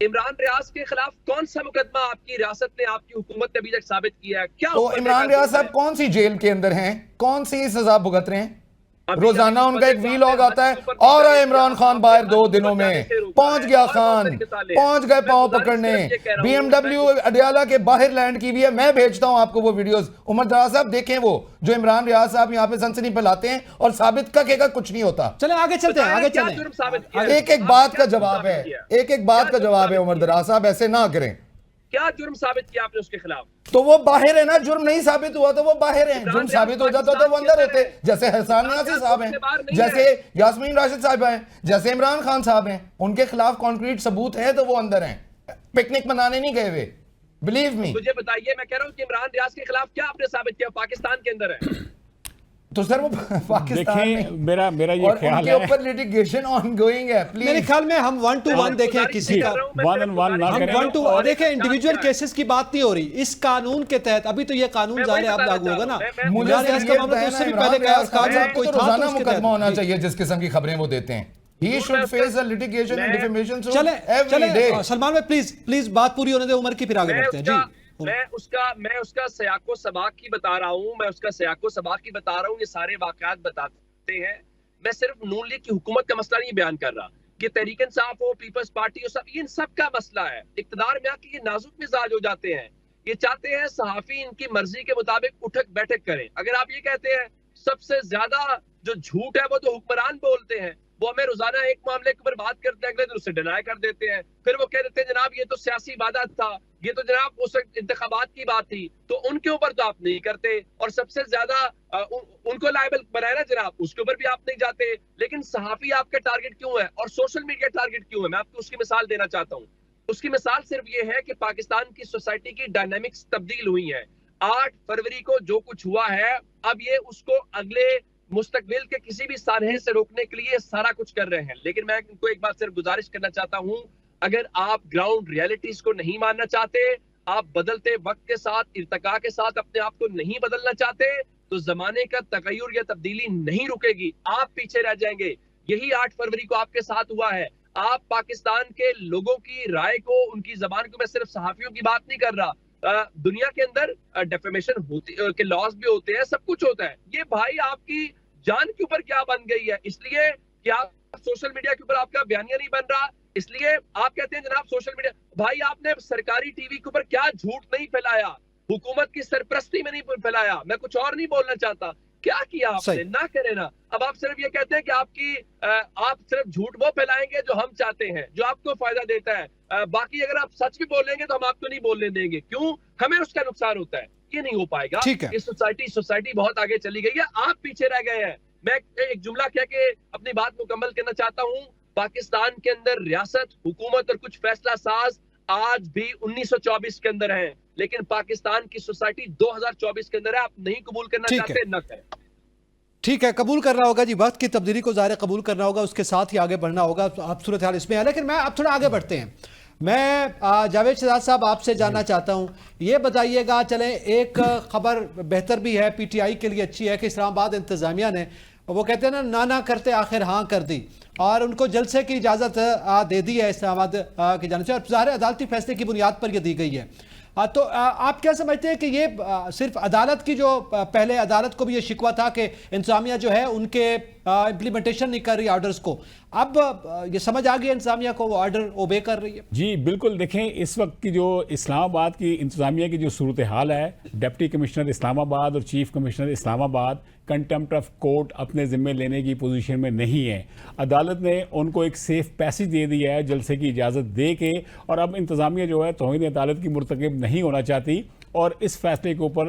इमरान रियाज के खिलाफ कौन सा मुकदमा आपकी रियासत ने, आपकी हुकूमत ने अभी तक साबित किया है? क्या तो इमरान रियाज साहब कौन सी जेल के अंदर हैं, कौन सी सजा भुगत रहे हैं? रोजाना उनका एक वीलॉग आता है, और इमरान खान बाहर 2 दिनों में पहुंच गया, खान पहुंच गए पांव पकड़ने, BMW अडियाला के बाहर लैंड की भी है। मैं भेजता हूं आपको वो वीडियोस। उमर दराज साहब देखें वो जो इमरान रियाज साहब यहां पे सनसनी फैलाते हैं और साबित का कुछ नहीं होता। चले आगे चलते हैं, आगे चलें। एक एक बात का जवाब है, एक एक बात का जवाब है। उमर दराज साहब ऐसे ना करें। क्या जुर्म साबित किया आपने उसके खिलाफ? तो वो बाहर है ना, जुर्म नहीं साबित हुआ तो वो बाहर है, जुर्म साबित हो जाता तो वो अंदर होते। जैसे हसन नासी साहब हैं, जैसे यास्मीन राशिद साहब हैं, जैसे इमरान खान साहब हैं, उनके खिलाफ कॉन्क्रीट सबूत है तो वो अंदर हैं, पिकनिक मनाने नहीं गए हुए। Believe me. मुझे बताइए, मैं कह रहा हूं कि इमरान रियाज के खिलाफ क्या आपने साबित किया? पाकिस्तान के अंदर है तो सर वो पाकिस्तान में मेरा ये और ख्याल उनके है ऊपर लिटिगेशन ऑनगोइंग है। प्लीज मेरे ख्याल में हम 1 to 1 देखें, किसी का 1 on 1 ना हम करें। 1 to देखें, इंडिविजुअल केसेस की बात नहीं हो रही इस कानून के तहत। अभी तो ये कानून जाहिर है अब लागू होगा ना। मुझे इसका मामला तो उससे भी पहले का खान साहब कोई था रोजाना मुकदमा होना चाहिए जिस किस्म की खबरें वो देते हैं। He should face a litigation and defamation suit every day। Salman भाई प्लीज बात पूरी होने दे उमर की, फिर आगे बढ़ते हैं जी। मैं उसका सयाको सबाक की बता रहा हूँ, ये सारे वाकयात बताते हैं। मैं सिर्फ नून लीग की हुकूमत का मसला नहीं बयान कर रहा, कि तहरीक इंसाफ हो, पीपल्स पार्टी हो, सब इन सब का मसला है। इक्तदार में आके ये नाजुक मिजाज हो जाते हैं, ये चाहते हैं सहाफी इनकी मर्जी के मुताबिक उठक बैठक करें। अगर आप ये कहते हैं सबसे ज्यादा जो झूठ है वो तो हुक्मरान बोलते हैं, वो हमें रोजाना एक मामले के ऊपर बात करते हैं, अगले दिन उससे डिनाई कर देते हैं, फिर वो कह देते हैं जनाब ये तो सियासी वादा था, ये तो जनाब उस इंतखाबात की बात थी, तो उनके ऊपर तो आप नहीं करते, और सबसे ज्यादा उनको लायबल बनाया ना जनाब, उसके ऊपर भी आप नहीं जाते। लेकिन सहाफी आपका टारगेट क्यों है और सोशल मीडिया टारगेट क्यों है? मैं आपको उसकी मिसाल देना चाहता हूँ। उसकी मिसाल सिर्फ ये है कि पाकिस्तान की सोसाइटी की डायनामिक्स तब्दील हुई है। 8 फरवरी को जो कुछ हुआ है, अब ये उसको अगले मुस्तकबिल के किसी भी सानहे से रोकने के लिए सारा कुछ कर रहे हैं। लेकिन मैं इनको एक बात सिर्फ गुजारिश करना चाहता हूं, अगर आप ग्राउंड रियलिटीज को नहीं मानना चाहते, आप बदलते वक्त के साथ, इर्तका के साथ अपने आप को नहीं बदलना चाहते, तो जमाने का तगय्युर या तब्दीली नहीं रुकेगी, आप पीछे रह जाएंगे। यही 8 फरवरी को आपके साथ हुआ है। आप पाकिस्तान के लोगों की राय को, उनकी जबान को, मैं सिर्फ सहाफियों की बात नहीं कर रहा, दुनिया के अंदर डेफेमेशन होती के लॉस भी होते हैं, सब कुछ होता है। ये भाई आपकी जान के ऊपर क्या बन गई है, इसलिए कि आप सोशल मीडिया के ऊपर आपका बयानिया नहीं बन रहा, इसलिए आप कहते हैं जनाब सोशल मीडिया। भाई आपने सरकारी टीवी के ऊपर क्या झूठ नहीं फैलाया, हुकूमत की सरपरस्ती में नहीं फैलाया। मैं कुछ और नहीं बोलना चाहता, क्या किया आपने, ना करे ना। अब आप सिर्फ ये कहते हैं कि आप सिर्फ झूठ वो फैलाएंगे जो हम चाहते हैं, जो आपको फायदा देता है। बाकी अगर आप सच भी बोलेंगे तो हम आपको नहीं बोलने देंगे, क्यों? हमें उसका नुकसान होता है। ये नहीं हो पाएगा। इस सोसाइटी बहुत आगे चली गई है, आप पीछे रह गए हैं। मैं एक जुमला कह के अपनी बात मुकम्मल करना चाहता हूँ। पाकिस्तान के अंदर रियासत, हुकूमत और कुछ फैसला साज आज भी 1924 के अंदर हैं, लेकिन पाकिस्तान की सोसाइटी 2024 के अंदर है। आप नहीं कबूल करना चाहते, न करें। ठीक है, कबूल करना होगा जी, वक्त की तब्दीली को ज़ाहिर कबूल करना होगा, उसके साथ ही आगे बढ़ना होगा। आप सूरत हाल इसमें है, लेकिन मैं अब थोड़ा आगे बढ़ते हैं। मैं जावेद शहजाद साहब आपसे जानना चाहता हूं, ये बताइएगा, चले एक खबर बेहतर भी है, पीटीआई के लिए अच्छी है कि इस्लामाबाद इंतजामिया ने, वो कहते हैं ना करते आखिर हाँ कर दी और उनको जलसे की इजाज़त दे दी है इस्लामाबाद की जानिब से, और ज़ाहिर अदालती फैसले की बुनियाद पर यह दी गई है। तो आप क्या समझते हैं कि ये सिर्फ अदालत की, जो पहले अदालत को भी ये शिकवा था कि इंतजामिया जो है उनके इम्प्लीमेंटेशन नहीं कर रही ऑर्डर्स को, अब ये समझ आ गया इंतजामिया को वो ऑर्डर ओबे कर रही है? जी बिल्कुल। देखें, इस वक्त की जो इस्लामाबाद की इंतजामिया की जो सूरत हाल है, डिप्टी कमिश्नर इस्लामाबाद और chief commissioner Islamabad contempt of court अपने ज़िम्मे लेने की पोजीशन में नहीं है। अदालत ने उनको एक सेफ पैसेज दे दिया है जलसे की इजाज़त दे के, और अब इंतजामिया जो है तौहीन अदालत की मुर्तकिब नहीं होना चाहती और इस फैसले के ऊपर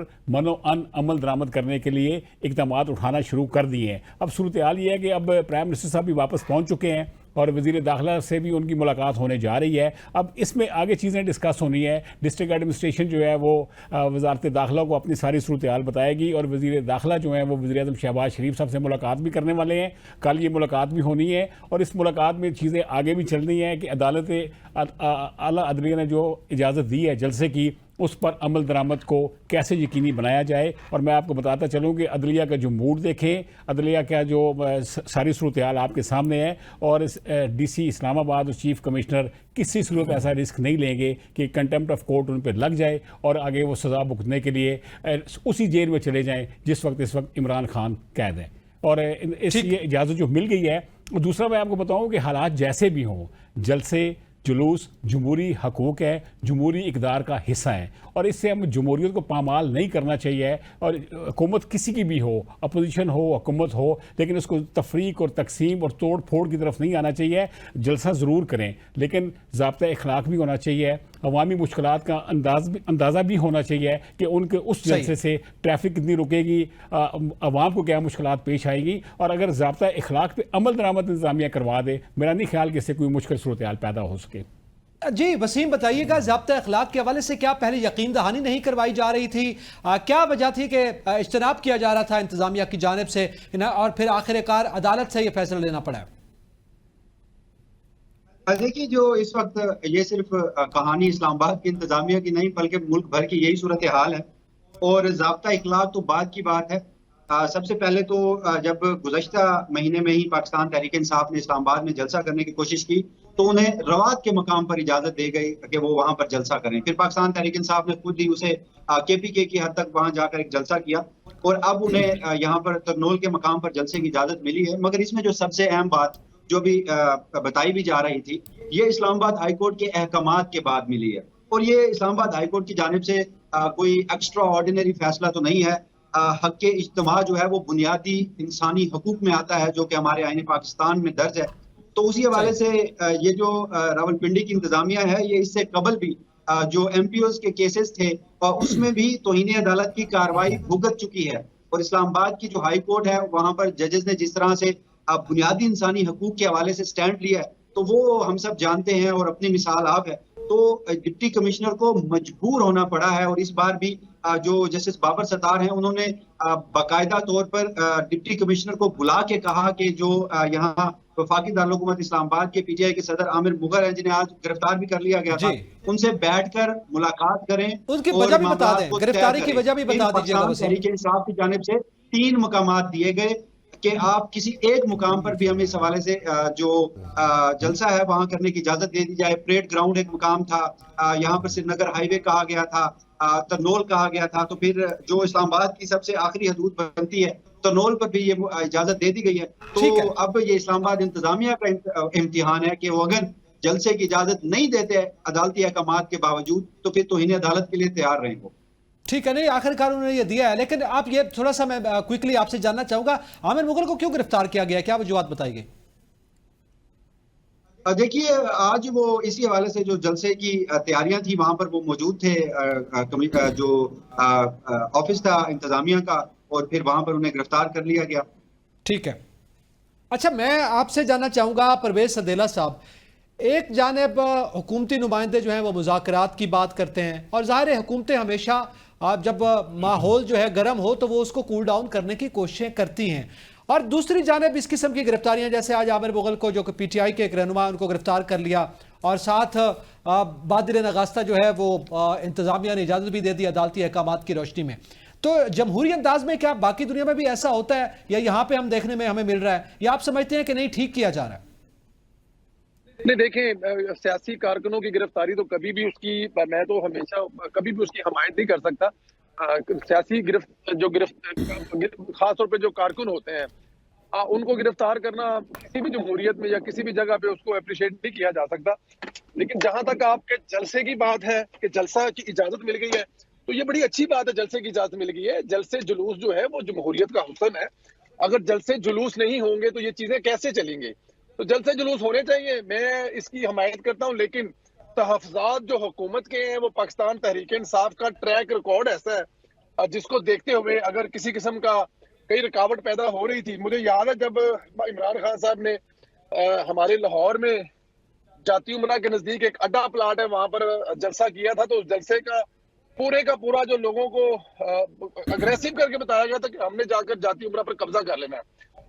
अमल दरामद करने के लिए इक़दाम उठाना शुरू कर दिए हैं। अब सूरत हाल ये है कि अब प्राइम मिनिस्टर साहब भी वापस पहुँच चुके हैं और वज़ीर दाखिला से भी उनकी मुलाकात होने जा रही है। अब इसमें आगे चीज़ें डिस्कस होनी है। डिस्ट्रिक्ट एडमिनिस्ट्रेशन जो है वो वज़ारत दाखिला को अपनी सारी सूरत हाल बताएगी और वज़ीर दाखिला जो है वो वज़ीर आज़म शहबाज शरीफ साहब से मुलाकात भी करने वाले हैं। कल ये मुलाकात भी होनी है और इस मुलाकात में चीज़ें आगे भी चलनी है कि अदालत आला अदलिया ने जो इजाज़त दी है जलसे की, उस पर अमल दरामद को कैसे यकीनी बनाया जाए। और मैं आपको बताता चलूँ कि अदलिया का जो मूड देखें, अदलिया का जो सारी सूरत हाल आपके सामने है, और इस डीसी इस्लामाबाद और चीफ कमिश्नर किसी सूरत ऐसा रिस्क नहीं लेंगे कि कंटेम्प्ट ऑफ कोर्ट उन पर लग जाए और आगे वो सज़ा भुगतने के लिए उसी जेल में चले जाएँ जिस वक्त इस वक्त इमरान खान कैद है। और इस ये इजाज़त जो मिल गई है। दूसरा मैं आपको बताऊँ कि हालात जैसे भी हों, जलसे, जुलूस जमहूरी हकूक़ है, जमहूरी इक़दार का हिस्सा है और इससे हम जमहूरियत को पामाल नहीं करना चाहिए। और हुकूमत किसी की भी हो, अपोजिशन हो, हुकूमत हो, लेकिन उसको तफरीक और तकसीम और तोड़ फोड़ की तरफ नहीं आना चाहिए। जलसा ज़रूर करें, लेकिन ज़ाब्ता अखलाक भी होना चाहिए। अवामी मुश्किलात का अंदाज़ा भी होना चाहिए कि उनके उस जलसे से ट्रैफिक कितनी रुकेगी, अवाम को क्या मुश्किलात पेश आएगी। और अगर ज़ाब्ता अखलाक पे अमल दरामद इंतज़ामिया करवा दे, मेरा नहीं ख्याल कि इससे कोई मुश्किल सूरत हाल पैदा हो सके। जी वसीम, बताइएगा, ज़ाब्ता अखलाक के हवाले से क्या पहले यकीन दहानी नहीं करवाई जा रही थी? क्या वजह थी कि इज्तनाब किया जा रहा था इंतज़ामिया की जानिब से और फिर आखिरकार अदालत से यह फैसला लेना पड़ा? देखिए, जो इस वक्त ये सिर्फ कहानी इस्लामाबाद की इंतजामिया की नहीं बल्कि मुल्क भर की यही सूरत हाल है। और ज़ाब्ता इखलाक तो बाद की बात है। सबसे पहले तो जब गुज़श्ता महीने में ही पाकिस्तान तहरीक इंसाफ ने इस्लामाबाद में जलसा करने की कोशिश की तो उन्हें रवात के मकाम पर इजाज़त दी गई कि वो वहाँ पर जलसा करें। फिर पाकिस्तान तहरीक इंसाफ ने खुद ही उसे KPK की हद तक वहाँ जाकर एक जलसा किया और अब उन्हें यहाँ पर तरनोल के मकाम पर जलसे की इजाज़त मिली है। मगर इसमें जो सबसे अहम बात जो भी बताई भी जा रही थी, ये इस्लामाबाद हाई कोर्ट के अहकामात के बाद मिली है। और ये इस्लामाबाद हाई कोर्ट की जानिब से कोई एक्स्ट्रा ऑर्डिनरी फैसला तो नहीं है। हक के इज्तिमा जो है वो बुनियादी इंसानी हकूक में आता है, जो कि हमारे आईन पाकिस्तान में दर्ज है। तो उसी हवाले से ये जो रावलपिंडी की इंतजामिया है, ये इससे कबल भी जो MPOs के केसेस थे उसमें भी तौहीन अदालत की कार्रवाई भुगत चुकी है। और इस्लामाबाद की जो हाई कोर्ट है वहां पर जजेस ने जिस तरह से बुनियादी इंसानी हकूक के हवाले से स्टैंड लिया है तो वो हम सब जानते हैं और अपनी मिसाल आप है। तो डिप्टी कमिश्नर को मजबूर होना पड़ा है और इस बार भी जो जस्टिस बाबर सत्तार हैं उन्होंने बाकायदा तौर पर डिप्टी कमिश्नर को बुला के कहा कि जो यहाँ वफाकी दारुल-हुकूमत इस्लामाबाद के PTI के सदर आमिर मुगर हैं जिन्हें आज गिरफ्तार भी कर लिया गया था, उनसे बैठकर मुलाकात करें। उनकी वजह भी बता दें, गिरफ्तारी की वजह भी बता दीजिएगा। तहरीक इंसाफ की जानिब से 3 मकामात दिए गए कि आप किसी एक मुकाम पर भी हमें इस हवाले से जो जलसा है वहां करने की इजाजत दे दी जाए। परेड ग्राउंड एक मुकाम था, यहाँ पर श्रीनगर हाईवे कहा गया था, तरनोल कहा गया था, तो फिर जो इस्लामाबाद की सबसे आखिरी हदूद बनती है तरनोल पर भी ये इजाजत दे दी गई है। तो अब ये इस्लामाबाद इंतजामिया का इम्तिहान है कि वो अगर जलसे की इजाजत नहीं देते अदालती अहकामात के बावजूद तो फिर तौहीन अदालत के लिए तैयार रहेंगे। ठीक है, नहीं आखिरकार उन्होंने ये दिया है, लेकिन आप ये थोड़ा सा मैं क्विकली आपसे जानना चाहूंगा, आमिर मुगल को क्यों गिरफ्तार किया गया, क्या वजूहत बताई गई? देखिए आज वो इसी हवाले से जो जलसे की तैयारियां थी वहां पर वो मौजूद थे, जो ऑफिस था इंतजामिया का, और फिर वहां पर उन्हें गिरफ्तार कर लिया गया। ठीक है, अच्छा मैं आपसे जानना चाहूंगा परवेज सदेला साहब, एक जानिब हुकूमती नुमाइंदे जो हैं वो मुज़ाकरात की बात करते हैं और ज़ाहिर है हुकूमतें हमेशा जब माहौल जो है गर्म हो तो वो उसको कूल डाउन करने की कोशिशें करती हैं, और दूसरी जानिब इस किस्म की गिरफ्तारियां जैसे आज आमिर मुगल को जो PTI के एक रहनुमा उनको गिरफ्तार कर लिया, और साथ बादिर नगास्ता जो है वो इंतजामिया ने इजाज़त भी दे दी अदालती अहकामात की रोशनी में। तो जमहूरी अंदाज में क्या बाकी दुनिया में भी ऐसा होता है या यहाँ पे हम देखने में हमें मिल रहा है, या आप समझते हैं कि नहीं ठीक किया जा रहा है? नहीं देखें, सियासी कारकुनों की गिरफ्तारी तो कभी भी उसकी, मैं तो हमेशा कभी भी उसकी हमायत नहीं कर सकता। सियासी खास तौर पे जो कारकुन होते हैं उनको गिरफ्तार करना किसी भी जमहूरियत में या किसी भी जगह पे उसको अप्रिशिएट नहीं किया जा सकता। लेकिन जहां तक आपके जलसे की बात है कि जलसा की इजाजत मिल गई है तो ये बड़ी अच्छी बात है, जलसे की इजाजत मिल गई है। जलसे जुलूस जो है वो जमहूरियत का हुस्न है, अगर जलसे जुलूस नहीं होंगे तो ये चीजें कैसे चलेंगी? तो जलसे जुलूस होने चाहिए, मैं इसकी हमायत करता हूँ। लेकिन तहफ़्ज़ात जो हुकूमत के हैं वो पाकिस्तान तहरीक इंसाफ का ट्रैक रिकॉर्ड ऐसा है जिसको देखते हुए अगर किसी किस्म का कई रुकावट पैदा हो रही थी। मुझे याद है जब इमरान खान साहब ने हमारे लाहौर में जाती उमरा के नजदीक एक अड्डा प्लाट है वहां पर जलसा किया था, तो उस जलसे का पूरा जो लोगों को अग्रेसिव करके बताया गया था कि हमने जाकर जाती उमरा पर कब्जा कर लेना है,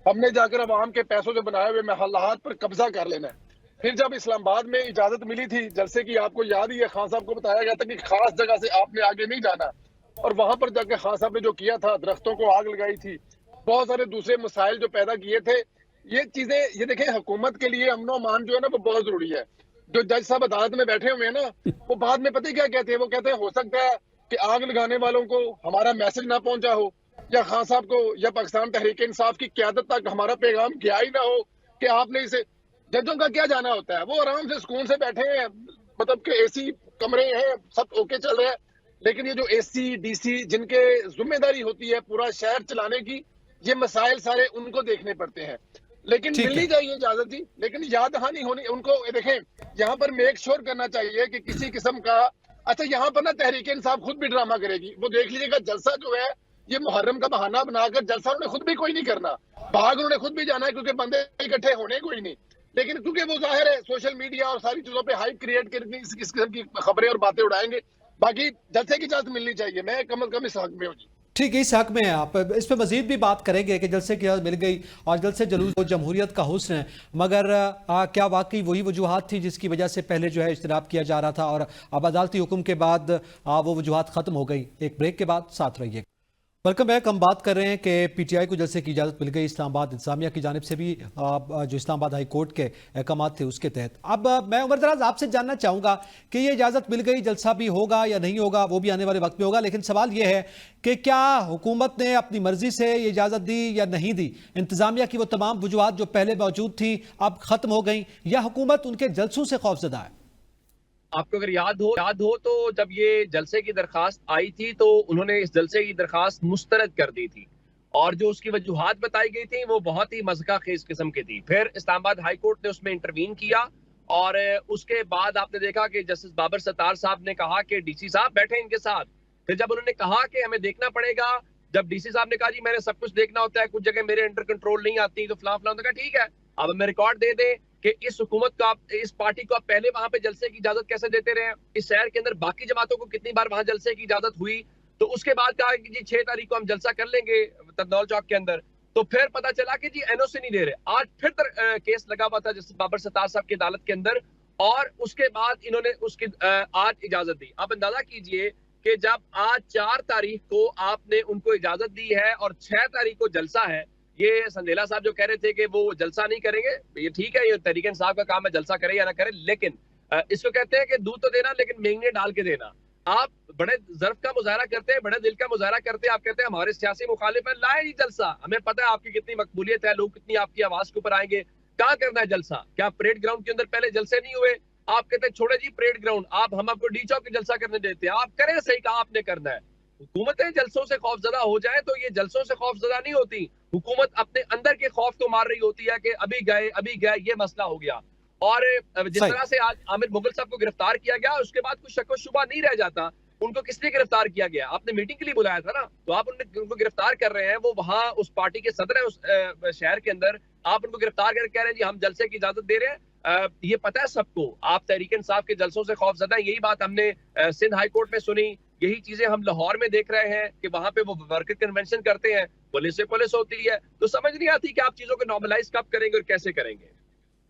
हमने जाकर अवाम के पैसों से बनाए हुए महल्लात पर कब्जा कर लेना है। फिर जब इस्लामाबाद में इजाजत मिली थी जलसे की, आपको याद ही है, खान साहब को बताया गया था कि खास जगह से आपने आगे नहीं जाना, और वहां पर जाकर खान साहब ने जो किया था, दरख्तों को आग लगाई थी, बहुत सारे दूसरे मसाइल जो पैदा किए थे। ये चीजें, ये देखें, हुकूमत के लिए अमन अमान जो है ना वो बहुत जरूरी है। जो जज साहब अदालत में बैठे हुए हैं ना, वो बाद में पता क्या कहते हैं, वो कहते हैं हो सकता है कि आग लगाने वालों को हमारा मैसेज ना पहुंचा हो, या खान साहब को या पाकिस्तान तहरीक इंसाफ की क्यादत तक हमारा पैगाम गया ही ना हो कि आपने इसे। जजों का क्या जाना होता है, वो आराम से सुकून से बैठे हैं, मतलब कि AC कमरे हैं, सब ओके चल रहा है। लेकिन ये जो AC DC जिनके जिम्मेदारी होती है पूरा शहर चलाने की, ये मसाइल सारे उनको देखने पड़ते हैं। लेकिन मिलनी चाहिए इजाजत जी, लेकिन याद दहानी होनी उनको। देखें, यहाँ पर मेक श्योर करना चाहिए कि किसी किस्म का, अच्छा यहाँ पर ना तहरीक इंसाफ खुद भी ड्रामा करेगी, वो देख लीजिएगा। जलसा जो है ये मुहर्रम का बहाना बनाकर जलसा उन्होंने खुद भी कोई नहीं करना, भाग उन्होंने खुद भी जाना है, क्योंकि बंदे इकट्ठे होने कोई नहीं। लेकिन क्योंकि वो जाहिर है सोशल मीडिया और सारी चीजों पे हाइप क्रिएट करनी, इस किस्म की खबरें और बातें उड़ाएंगे। बाकी जलसे की इजाजत मिलनी चाहिए, मैं कम से कम इस हक में हूँ जी। ठीक है, इस हक में है आप, इस पर मजीद भी बात करेंगे कि जलसे की इजाज़त मिल गई और जलसे जुलूस को जमहूरियत का हुस्न है, मगर क्या वाकई वही वजूहात थी जिसकी वजह से पहले जो है इज्तनाब किया जा रहा था और अब अदालती हुक्म के बाद वो वजूहात ख़त्म हो गई? एक ब्रेक के बाद साथ रहिए। Welcome back. हम बात कर रहे हैं कि PTI को जलसे की इजाज़त मिल गई इस्लामाबाद इंतजामिया की जानिब से भी, जो इस्लामाबाद हाई कोर्ट के अहकाम थे उसके तहत। अब मैं उमर दराज आपसे जानना चाहूँगा कि ये इजाज़त मिल गई, जलसा भी होगा या नहीं होगा वो भी आने वाले वक्त में होगा, लेकिन सवाल ये है कि क्या हुकूमत ने अपनी मर्जी से ये इजाज़त दी या नहीं दी? इंतजामिया की वो तमाम वजूहात जो पहले मौजूद थी अब ख़त्म हो गई, या हुकूमत उनके जलसों से खौफजदा है? आपको अगर याद हो तो जब ये जलसे की दरखास्त आई थी तो उन्होंने इस जलसे की दरखास्त मुस्तरद कर दी थी, और जो उसकी वजूहात बताई गई थी वो बहुत ही मज़ाक़ खेज़ किस्म की थी। फिर इस्लामाबाद हाई कोर्ट ने उसमें इंटरवीन किया और उसके बाद आपने देखा कि जस्टिस बाबर सत्तार साहब ने कहा कि डीसी साहब बैठे इनके साथ। फिर जब उन्होंने कहा कि हमें देखना पड़ेगा, जब डीसी साहब ने कहा जी मैंने सब कुछ देखना होता है, कुछ जगह मेरे अंडर कंट्रोल नहीं आती, तो फलां फलां, कहा ठीक है, अब हमें रिकॉर्ड दे दें कि इस हुकूमत को आप, इस पार्टी को आप पहले वहां पे जलसे की इजाजत कैसे देते रहे, इस शहर के अंदर बाकी जमातों को कितनी बार वहां जलसे की इजाजत हुई। तो उसके बाद कहा कि जी 6 तारीख को हम जलसा कर लेंगे तंदौल चौक के अंदर। तो फिर पता चला कि जी एनओसी नहीं दे रहे। आज फिर केस लगा हुआ था जस्टिस बाबर सत्तार साहब की अदालत के अंदर, और उसके बाद इन्होंने उसकी आज इजाजत दी। आप अंदाजा कीजिए कि जब आज 4 तारीख को आपने उनको इजाजत दी है और 6 तारीख को जलसा है। ये संदेला साहब जो कह रहे थे कि वो जलसा नहीं करेंगे, ये ठीक है, ये तहरीक इंसाफ का काम है, जलसा करे या ना करे, लेकिन इसको कहते हैं कि दूध तो देना लेकिन मेंगने डाल के देना। आप बड़े ज़र्फ का मुजाहरा करते हैं, बड़े दिल का मुजाहरा करते हैं, आप कहते हैं हमारे सियासी मुखालिफ है, लाए नहीं जलसा, हमें पता है आपकी कितनी मकबूलियत है, लोग कितनी आपकी आवाज के ऊपर आएंगे, कहाँ करना है जलसा? क्या परेड ग्राउंड के अंदर पहले जलसे नहीं हुए? आप कहते हैं छोड़े जी परेड ग्राउंड, हम आपको डी चौक जलसा करने देते हैं, आप करें, सही कहा आपने करना है। हुकूमतें जलसों से खौफजदा हो जाए तो ये जलसों से खौफजदा नहीं होती, हुकूमत अपने अंदर के खौफ को मार रही होती है कि अभी गए ये मसला हो गया। और जिस तरह से आज आमिर मुगल साहब को गिरफ्तार किया गया, उसके बाद कुछ शक व शुबा नहीं रह जाता उनको किस लिए गिरफ्तार किया गया। आपने मीटिंग के लिए बुलाया था ना, तो आप उनको गिरफ्तार कर रहे हैं, वो वहां उस पार्टी के सदर है उस शहर के अंदर, आप उनको गिरफ्तार करके कह रहे हैं जी हम जलसे की इजाजत दे रहे हैं। ये पता है सबको, आप तहरीक इंसाफ के जलसों से खौफजदा है। यही बात हमने सिंध हाई कोर्ट में सुनी, यही चीजें हम लाहौर में देख रहे हैं कि वहां पे वो वर्कर कन्वेंशन करते हैं, पुलिस से पुलिस होती है, तो समझ नहीं आती कि आप चीजों को नॉर्मलाइज कब करेंगे और कैसे करेंगे।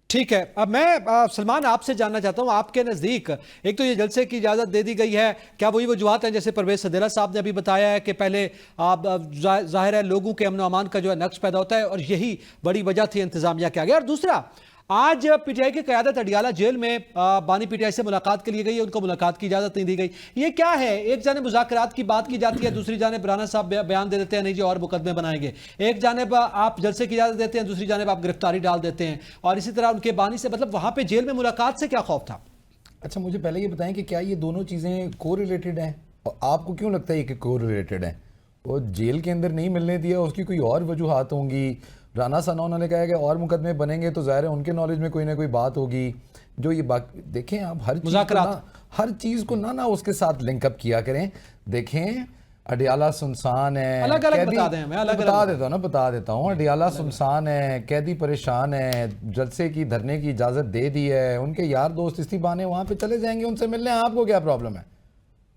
ठीक है, अब मैं सलमान आपसे जानना चाहता हूं, आपके नज़दीक एक तो ये जलसे की इजाज़त दे दी गई है, क्या वही वजूहत हैं जैसे परवेज सदेला साहब ने अभी बताया है कि पहले जाहिर है लोगों के अमन अमान का जो है नक्श पैदा होता है और यही बड़ी वजह थी इंतजामिया के आगे। और दूसरा, आज पीटीआई की क़यादत अडियाला जेल में बानी पीटीआई से मुलाकात के लिए गई है, उनको मुलाकात की इजाज़त नहीं दी गई, ये क्या है? एक जाने मुज़ाकरात की बात की जाती है, दूसरी जाने राना साहब बयान दे देते हैं नहीं जी और मुकदमे बनाएंगे, एक जानेब आप जलसे की इजाज़त देते हैं, दूसरी जानेब आप गिरफ्तारी डाल देते हैं, और इसी तरह उनके बानी से, मतलब वहाँ पर जेल में मुलाकात से क्या खौफ था? अच्छा, मुझे पहले ये बताएं कि क्या ये दोनों चीज़ें को रिलेटेड हैं, और आपको क्यों लगता है कि को रिलेटेड हैं? वो जेल के अंदर नहीं मिलने दिया, उसकी कोई और वजूहात होंगी। राना सना उन्होंने कहा कि और मुकदमे बनेंगे तो ज़ाहिर है उनके नॉलेज में कोई ना कोई बात होगी। जो ये बात देखें आप, हर चीज़ को ना उसके साथ लिंकअप किया करें। देखें अडियाला सुनसान है, अलग अलग बता दें, मैं अलग बता देता हूँ। अडियाला सुनसान है, कैदी परेशान है, जलसे की धरने की इजाज़त दे दी है, उनके यार दोस्त इसी बहाने वहाँ पे चले जाएंगे उनसे मिलने, आपको क्या प्रॉब्लम है?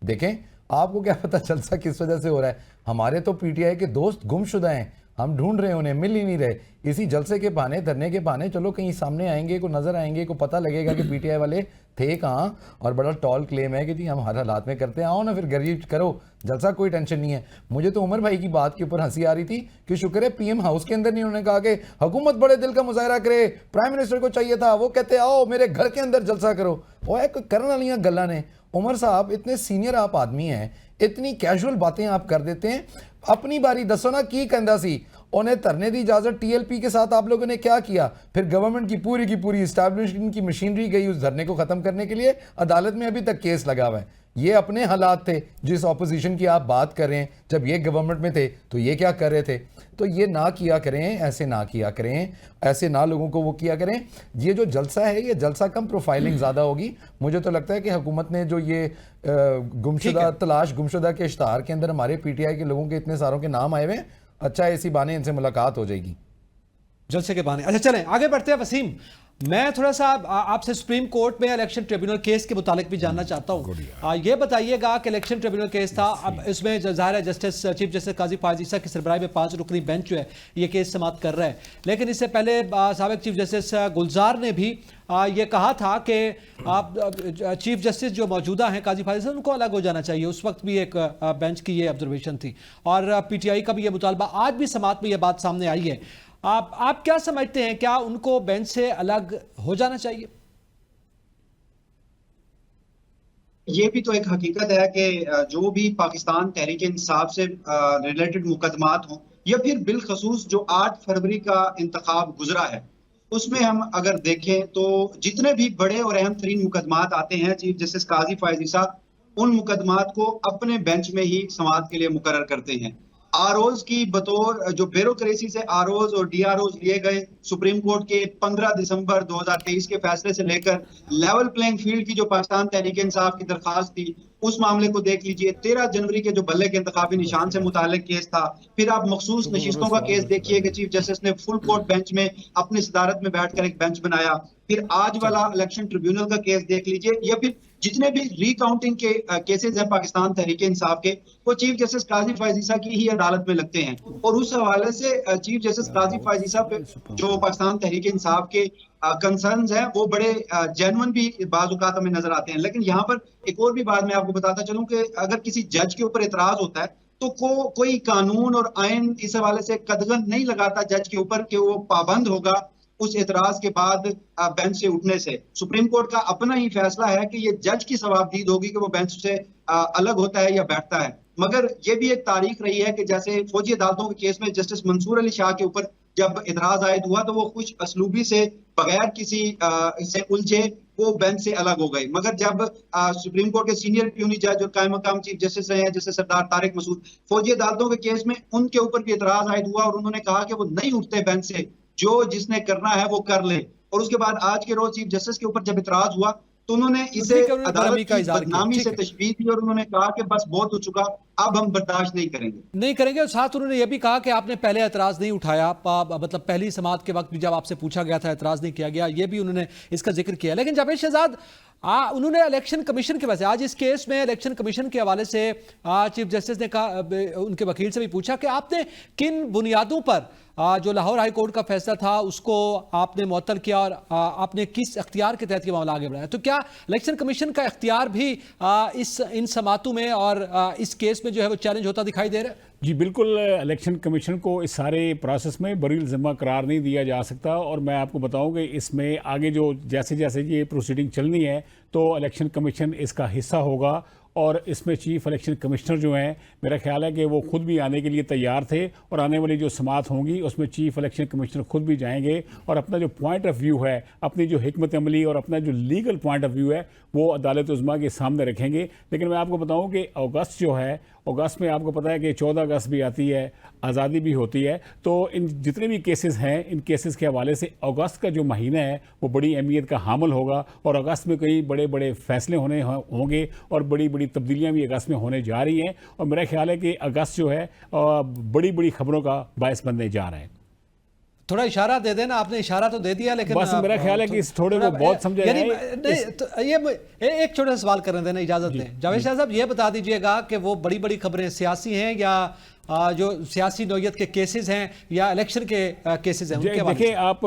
देखें, आपको क्या पता जलसा किस वजह से हो रहा है? हमारे तो पीटीआई के दोस्त गुमशुदा हैं, हम ढूंढ रहे हैं उन्हें, मिल ही नहीं रहे। इसी जलसे के बहाने, धरने के बहाने चलो कहीं सामने आएंगे, को नजर आएंगे, को पता लगेगा कि पीटीआई वाले थे कहाँ। और बड़ा टॉल क्लेम है कि जी हम हर हालात में करते हैं, आओ ना फिर गरीब करो जलसा, कोई टेंशन नहीं है। मुझे तो उमर भाई की बात के ऊपर हंसी आ रही थी कि शुक्र है पीएम हाउस के अंदर नहीं उन्होंने कहा कि हुकूमत बड़े दिल का मुजाहरा करे, प्राइम मिनिस्टर को चाहिए था वो कहते आओ मेरे घर के अंदर जलसा करो। वो एक करने वाली गल्ला ने, उमर साहब इतने सीनियर आप आदमी हैं, इतनी कैजुअल बातें आप कर देते हैं। अपनी बारी दसो ना की कहंदा सी, उन्हें धरने की इजाजत टीएलपी के साथ आप लोगों ने क्या किया? फिर गवर्नमेंट की पूरी इस्टेब्लिशमेंट की मशीनरी गई उस धरने को खत्म करने के लिए, अदालत में अभी तक केस लगा हुआ है। ये अपने हालात थे जिस ऑपोजिशन की आप बात कर रहे हैं, जब ये गवर्नमेंट में थे तो ये क्या कर रहे थे? तो ये ना किया करें, ऐसे ना किया करें, ऐसे ना लोगों को वो किया करें। ये जो जलसा है, ये जलसा कम प्रोफाइलिंग ज़्यादा होगी। मुझे तो लगता है कि हुकूमत ने जो ये गुमशुदा के इश्तहार के अंदर हमारे पीटीआई के लोगों के इतने सारों के नाम आए हुए हैं, अच्छा इसी बहाने इनसे मुलाकात हो जाएगी, जलसे के बहाने। अच्छा चलें आगे बढ़ते हैं। वसीम, मैं थोड़ा सा आपसे सुप्रीम कोर्ट में इलेक्शन ट्रिब्यूनल केस के मुतालिक भी जानना चाहता हूँ। ये बताइएगा कि इलेक्शन ट्रिब्यूनल केस था, अब इसमें ज़ाहिर है जस्टिस चीफ जस्टिस काजी फायज़ ईसा की सरबराही में 5 रुकनी बेंच जो है ये केस समाप्त कर रहा है, लेकिन इससे पहले साबिक चीफ जस्टिस गुलजार ने भी ये कहा था कि चीफ जस्टिस जो मौजूदा हैं काजी फायज़ उनको अलग हो जाना चाहिए। उस वक्त भी एक बेंच की ये ऑब्जर्वेशन थी और पीटीआई का भी ये मुतालबा, आज भी समाअत में ये बात सामने आई है। आप क्या समझते हैं, क्या उनको बेंच से अलग हो जाना चाहिए? ये भी तो एक हकीकत है कि जो भी पाकिस्तान तहरीक इंसाफ से रिलेटेड मुकदमात हों या फिर बिलखसूस जो 8 फरवरी का इंतखाब गुजरा है, उसमें हम अगर देखें तो जितने भी बड़े और अहम तरीन मुकदमात आते हैं, चीफ जस्टिस काजी फायज़ ईसा उन मुकदमात को अपने बेंच में ही समाअत के लिए मुकर्रर करते हैं। आरओज की बतौर जो ब्यूरोक्रेसी से आरओज और डीआरओज लिए गए, सुप्रीम कोर्ट के 15 दिसंबर 2023 के फैसले से लेकर लेवल प्लेइंग फील्ड की जो पाकिस्तान तहरीक इंसाफ की दरखास्त थी, उस मामले को देख लीजिए। 13 जनवरी के जो बल्ले के इंतखाबी निशान से मुतालिक केस था, फिर आप मखसूस नशिस्तों का केस देखिए कि चीफ जस्टिस ने फुल कोर्ट बेंच में अपनी सदारत में बैठकर एक बेंच बनाया। फिर आज वाला इलेक्शन ट्रिब्यूनल का केस देख लीजिए, या फिर जितने भी रिकाउंटिंग के केसेस हैं पाकिस्तान तहरीक इंसाफ के, वो चीफ जस्टिस काजी फैज ईसा की ही अदालत में लगते हैं। और उस हवाले से चीफ जस्टिस काजी फैज ईसा पे जो पाकिस्तान तहरीक इंसाफ के कंसर्न्स हैं, वो बड़े जेन्युइन भी बाज़ औक़ात हमें नजर आते हैं। लेकिन यहाँ पर एक और भी बात मैं आपको बताता चलूं कि अगर किसी जज के ऊपर एतराज होता है तो कोई कानून और आइन इस हवाले से कदगन नहीं लगाता जज के ऊपर कि वो पाबंद होगा उस एतराज के बाद बेंच से उठने से। सुप्रीम कोर्ट का अपना ही फैसला है कि ये जज की सवाबदीद होगी कि वो बेंच से अलग होता है या बैठता है। मगर ये भी एक तारीख रही है कि जैसे फौजी अदालतों के केस में जस्टिस मंसूर अली शाह के ऊपर जब इतराज आयद हुआ तो वो खुश असलूबी से बगैर किसी से उलझे वो बेंच से अलग हो गए। मगर जब सुप्रीम कोर्ट के सीनियर प्यूनी जज और कायम मकाम चीफ जस्टिस रहे हैं जैसे सरदार तारिक मसूद, फौजी अदालतों के केस में उनके ऊपर भी इतराज आयद हुआ और उन्होंने कहा कि वो नहीं उठते बेंच से, जो जिसने करना है वो कर ले। और उसके बाद आज के रोज चीफ जस्टिस के ऊपर जब इतराज हुआ तो उन्होंने इसे अदालत की बदनामी से तशबीह दी और उन्होंने कहा कि बस बहुत हो चुका, अब हम बर्दाश्त नहीं करेंगे। और साथ उन्होंने यह भी कहा कि आपने पहले एतराज नहीं उठाया, मतलब पहली समाअत के वक्त भी जब आपसे पूछा गया था एतराज नहीं किया गया, ये भी उन्होंने इसका जिक्र किया। लेकिन जावेद शहजाद, उन्होंने इलेक्शन कमीशन के वजह आज इस केस में इलेक्शन कमीशन के हवाले से चीफ जस्टिस ने कहा, उनके वकील से भी पूछा कि आपने किन बुनियादों पर जो लाहौर हाई कोर्ट का फैसला था उसको आपने मुअत्तल किया और आपने किस अख्तियार के तहत ये मामला आगे बढ़ाया। तो क्या इलेक्शन कमीशन का इख्तियार भी इन समातों में और इस केस में जो है वो चैलेंज होता दिखाई दे रहा है? जी बिल्कुल, इलेक्शन कमीशन को इस सारे प्रोसेस में बरील ज़िम्मा करार नहीं दिया जा सकता। और मैं आपको बताऊं कि इसमें आगे जो जैसे जैसे ये प्रोसीडिंग चलनी है तो इलेक्शन कमीशन इसका हिस्सा होगा। और इसमें चीफ इलेक्शन कमिश्नर जो हैं, मेरा ख्याल है कि वो खुद भी आने के लिए तैयार थे और आने वाली जो समाअत होंगी उसमें चीफ इलेक्शन कमिश्नर खुद भी जाएंगे और अपना जो पॉइंट ऑफ व्यू है, अपनी जो हिकमत अमली और अपना जो लीगल पॉइंट ऑफ व्यू है वो अदालत उज़्मा के सामने रखेंगे। लेकिन मैं आपको बताऊं कि अगस्त जो है, अगस्त में आपको पता है कि 14 अगस्त भी आती है, आज़ादी भी होती है। तो इन जितने भी केसेस हैं, इन केसेस के हवाले से अगस्त का जो महीना है वो बड़ी अहमियत का हामिल होगा और अगस्त में कई बड़े बड़े फैसले होंगे और बड़ी बड़ी तब्दीलियाँ भी अगस्त में होने जा रही हैं। और मेरा ख्याल है कि अगस्त जो है बड़ी बड़ी खबरों का बायस बनने जा रहा है। थोड़ा इशारा दे देना, आपने इशारा तो दे दिया लेकिन बस मेरा ख्याल है कि थोड़े को बहुत समझा जाए। ये एक छोटा सा सवाल करने देना, इजाजत दें। जावेद शाह साहब, ये बता दीजिएगा कि वो बड़ी बड़ी खबरें सियासी हैं या जो सियासी नौयत के केसेस हैं या इलेक्शन के केसेस हैं? देखिए, आप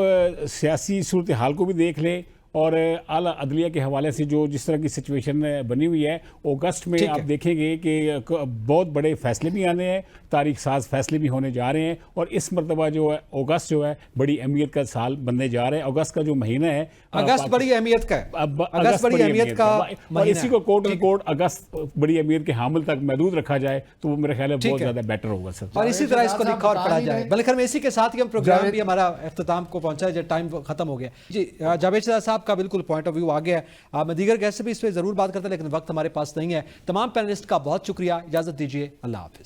सियासी सूरत हाल को भी देख लें और आला अदलिया के हवाले से जो जिस तरह की सिचुएशन बनी हुई है, अगस्त में आप देखेंगे कि बहुत बड़े फैसले भी आने हैं, तारीख साज फैसले भी होने जा रहे हैं। और इस मरतबा जो है अगस्त जो है बड़ी अहमियत का साल बनने जा रहे हैं। अगस्त का जो महीना है, अगस्त बड़ी अहमियत का है, अगस्त बड़ी अहमियत का और इसी को कोर्ट अगस्त बड़ी अहमियत के हामिल तक महदूद रखा जाए तो वो मेरा ख्याल है बहुत ज्यादा बेटर होगा सर। और इसी तरह इसको लिखा और पढ़ा जाए। बल्कि इसी के साथ ही हम प्रोग्राम भी हमारा इख्तिताम को पहुंचा है, टाइम खत्म हो गया। जी जावेद शाह साहब का बिल्कुल पॉइंट ऑफ व्यू आ गया है। मैं दीगर गेस्ट से भी इस पर जरूर बात करता, लेकिन वक्त हमारे पास नहीं है। तमाम पैनलिस्ट का बहुत शुक्रिया, इजाजत दीजिए, अल्लाह हाफिज।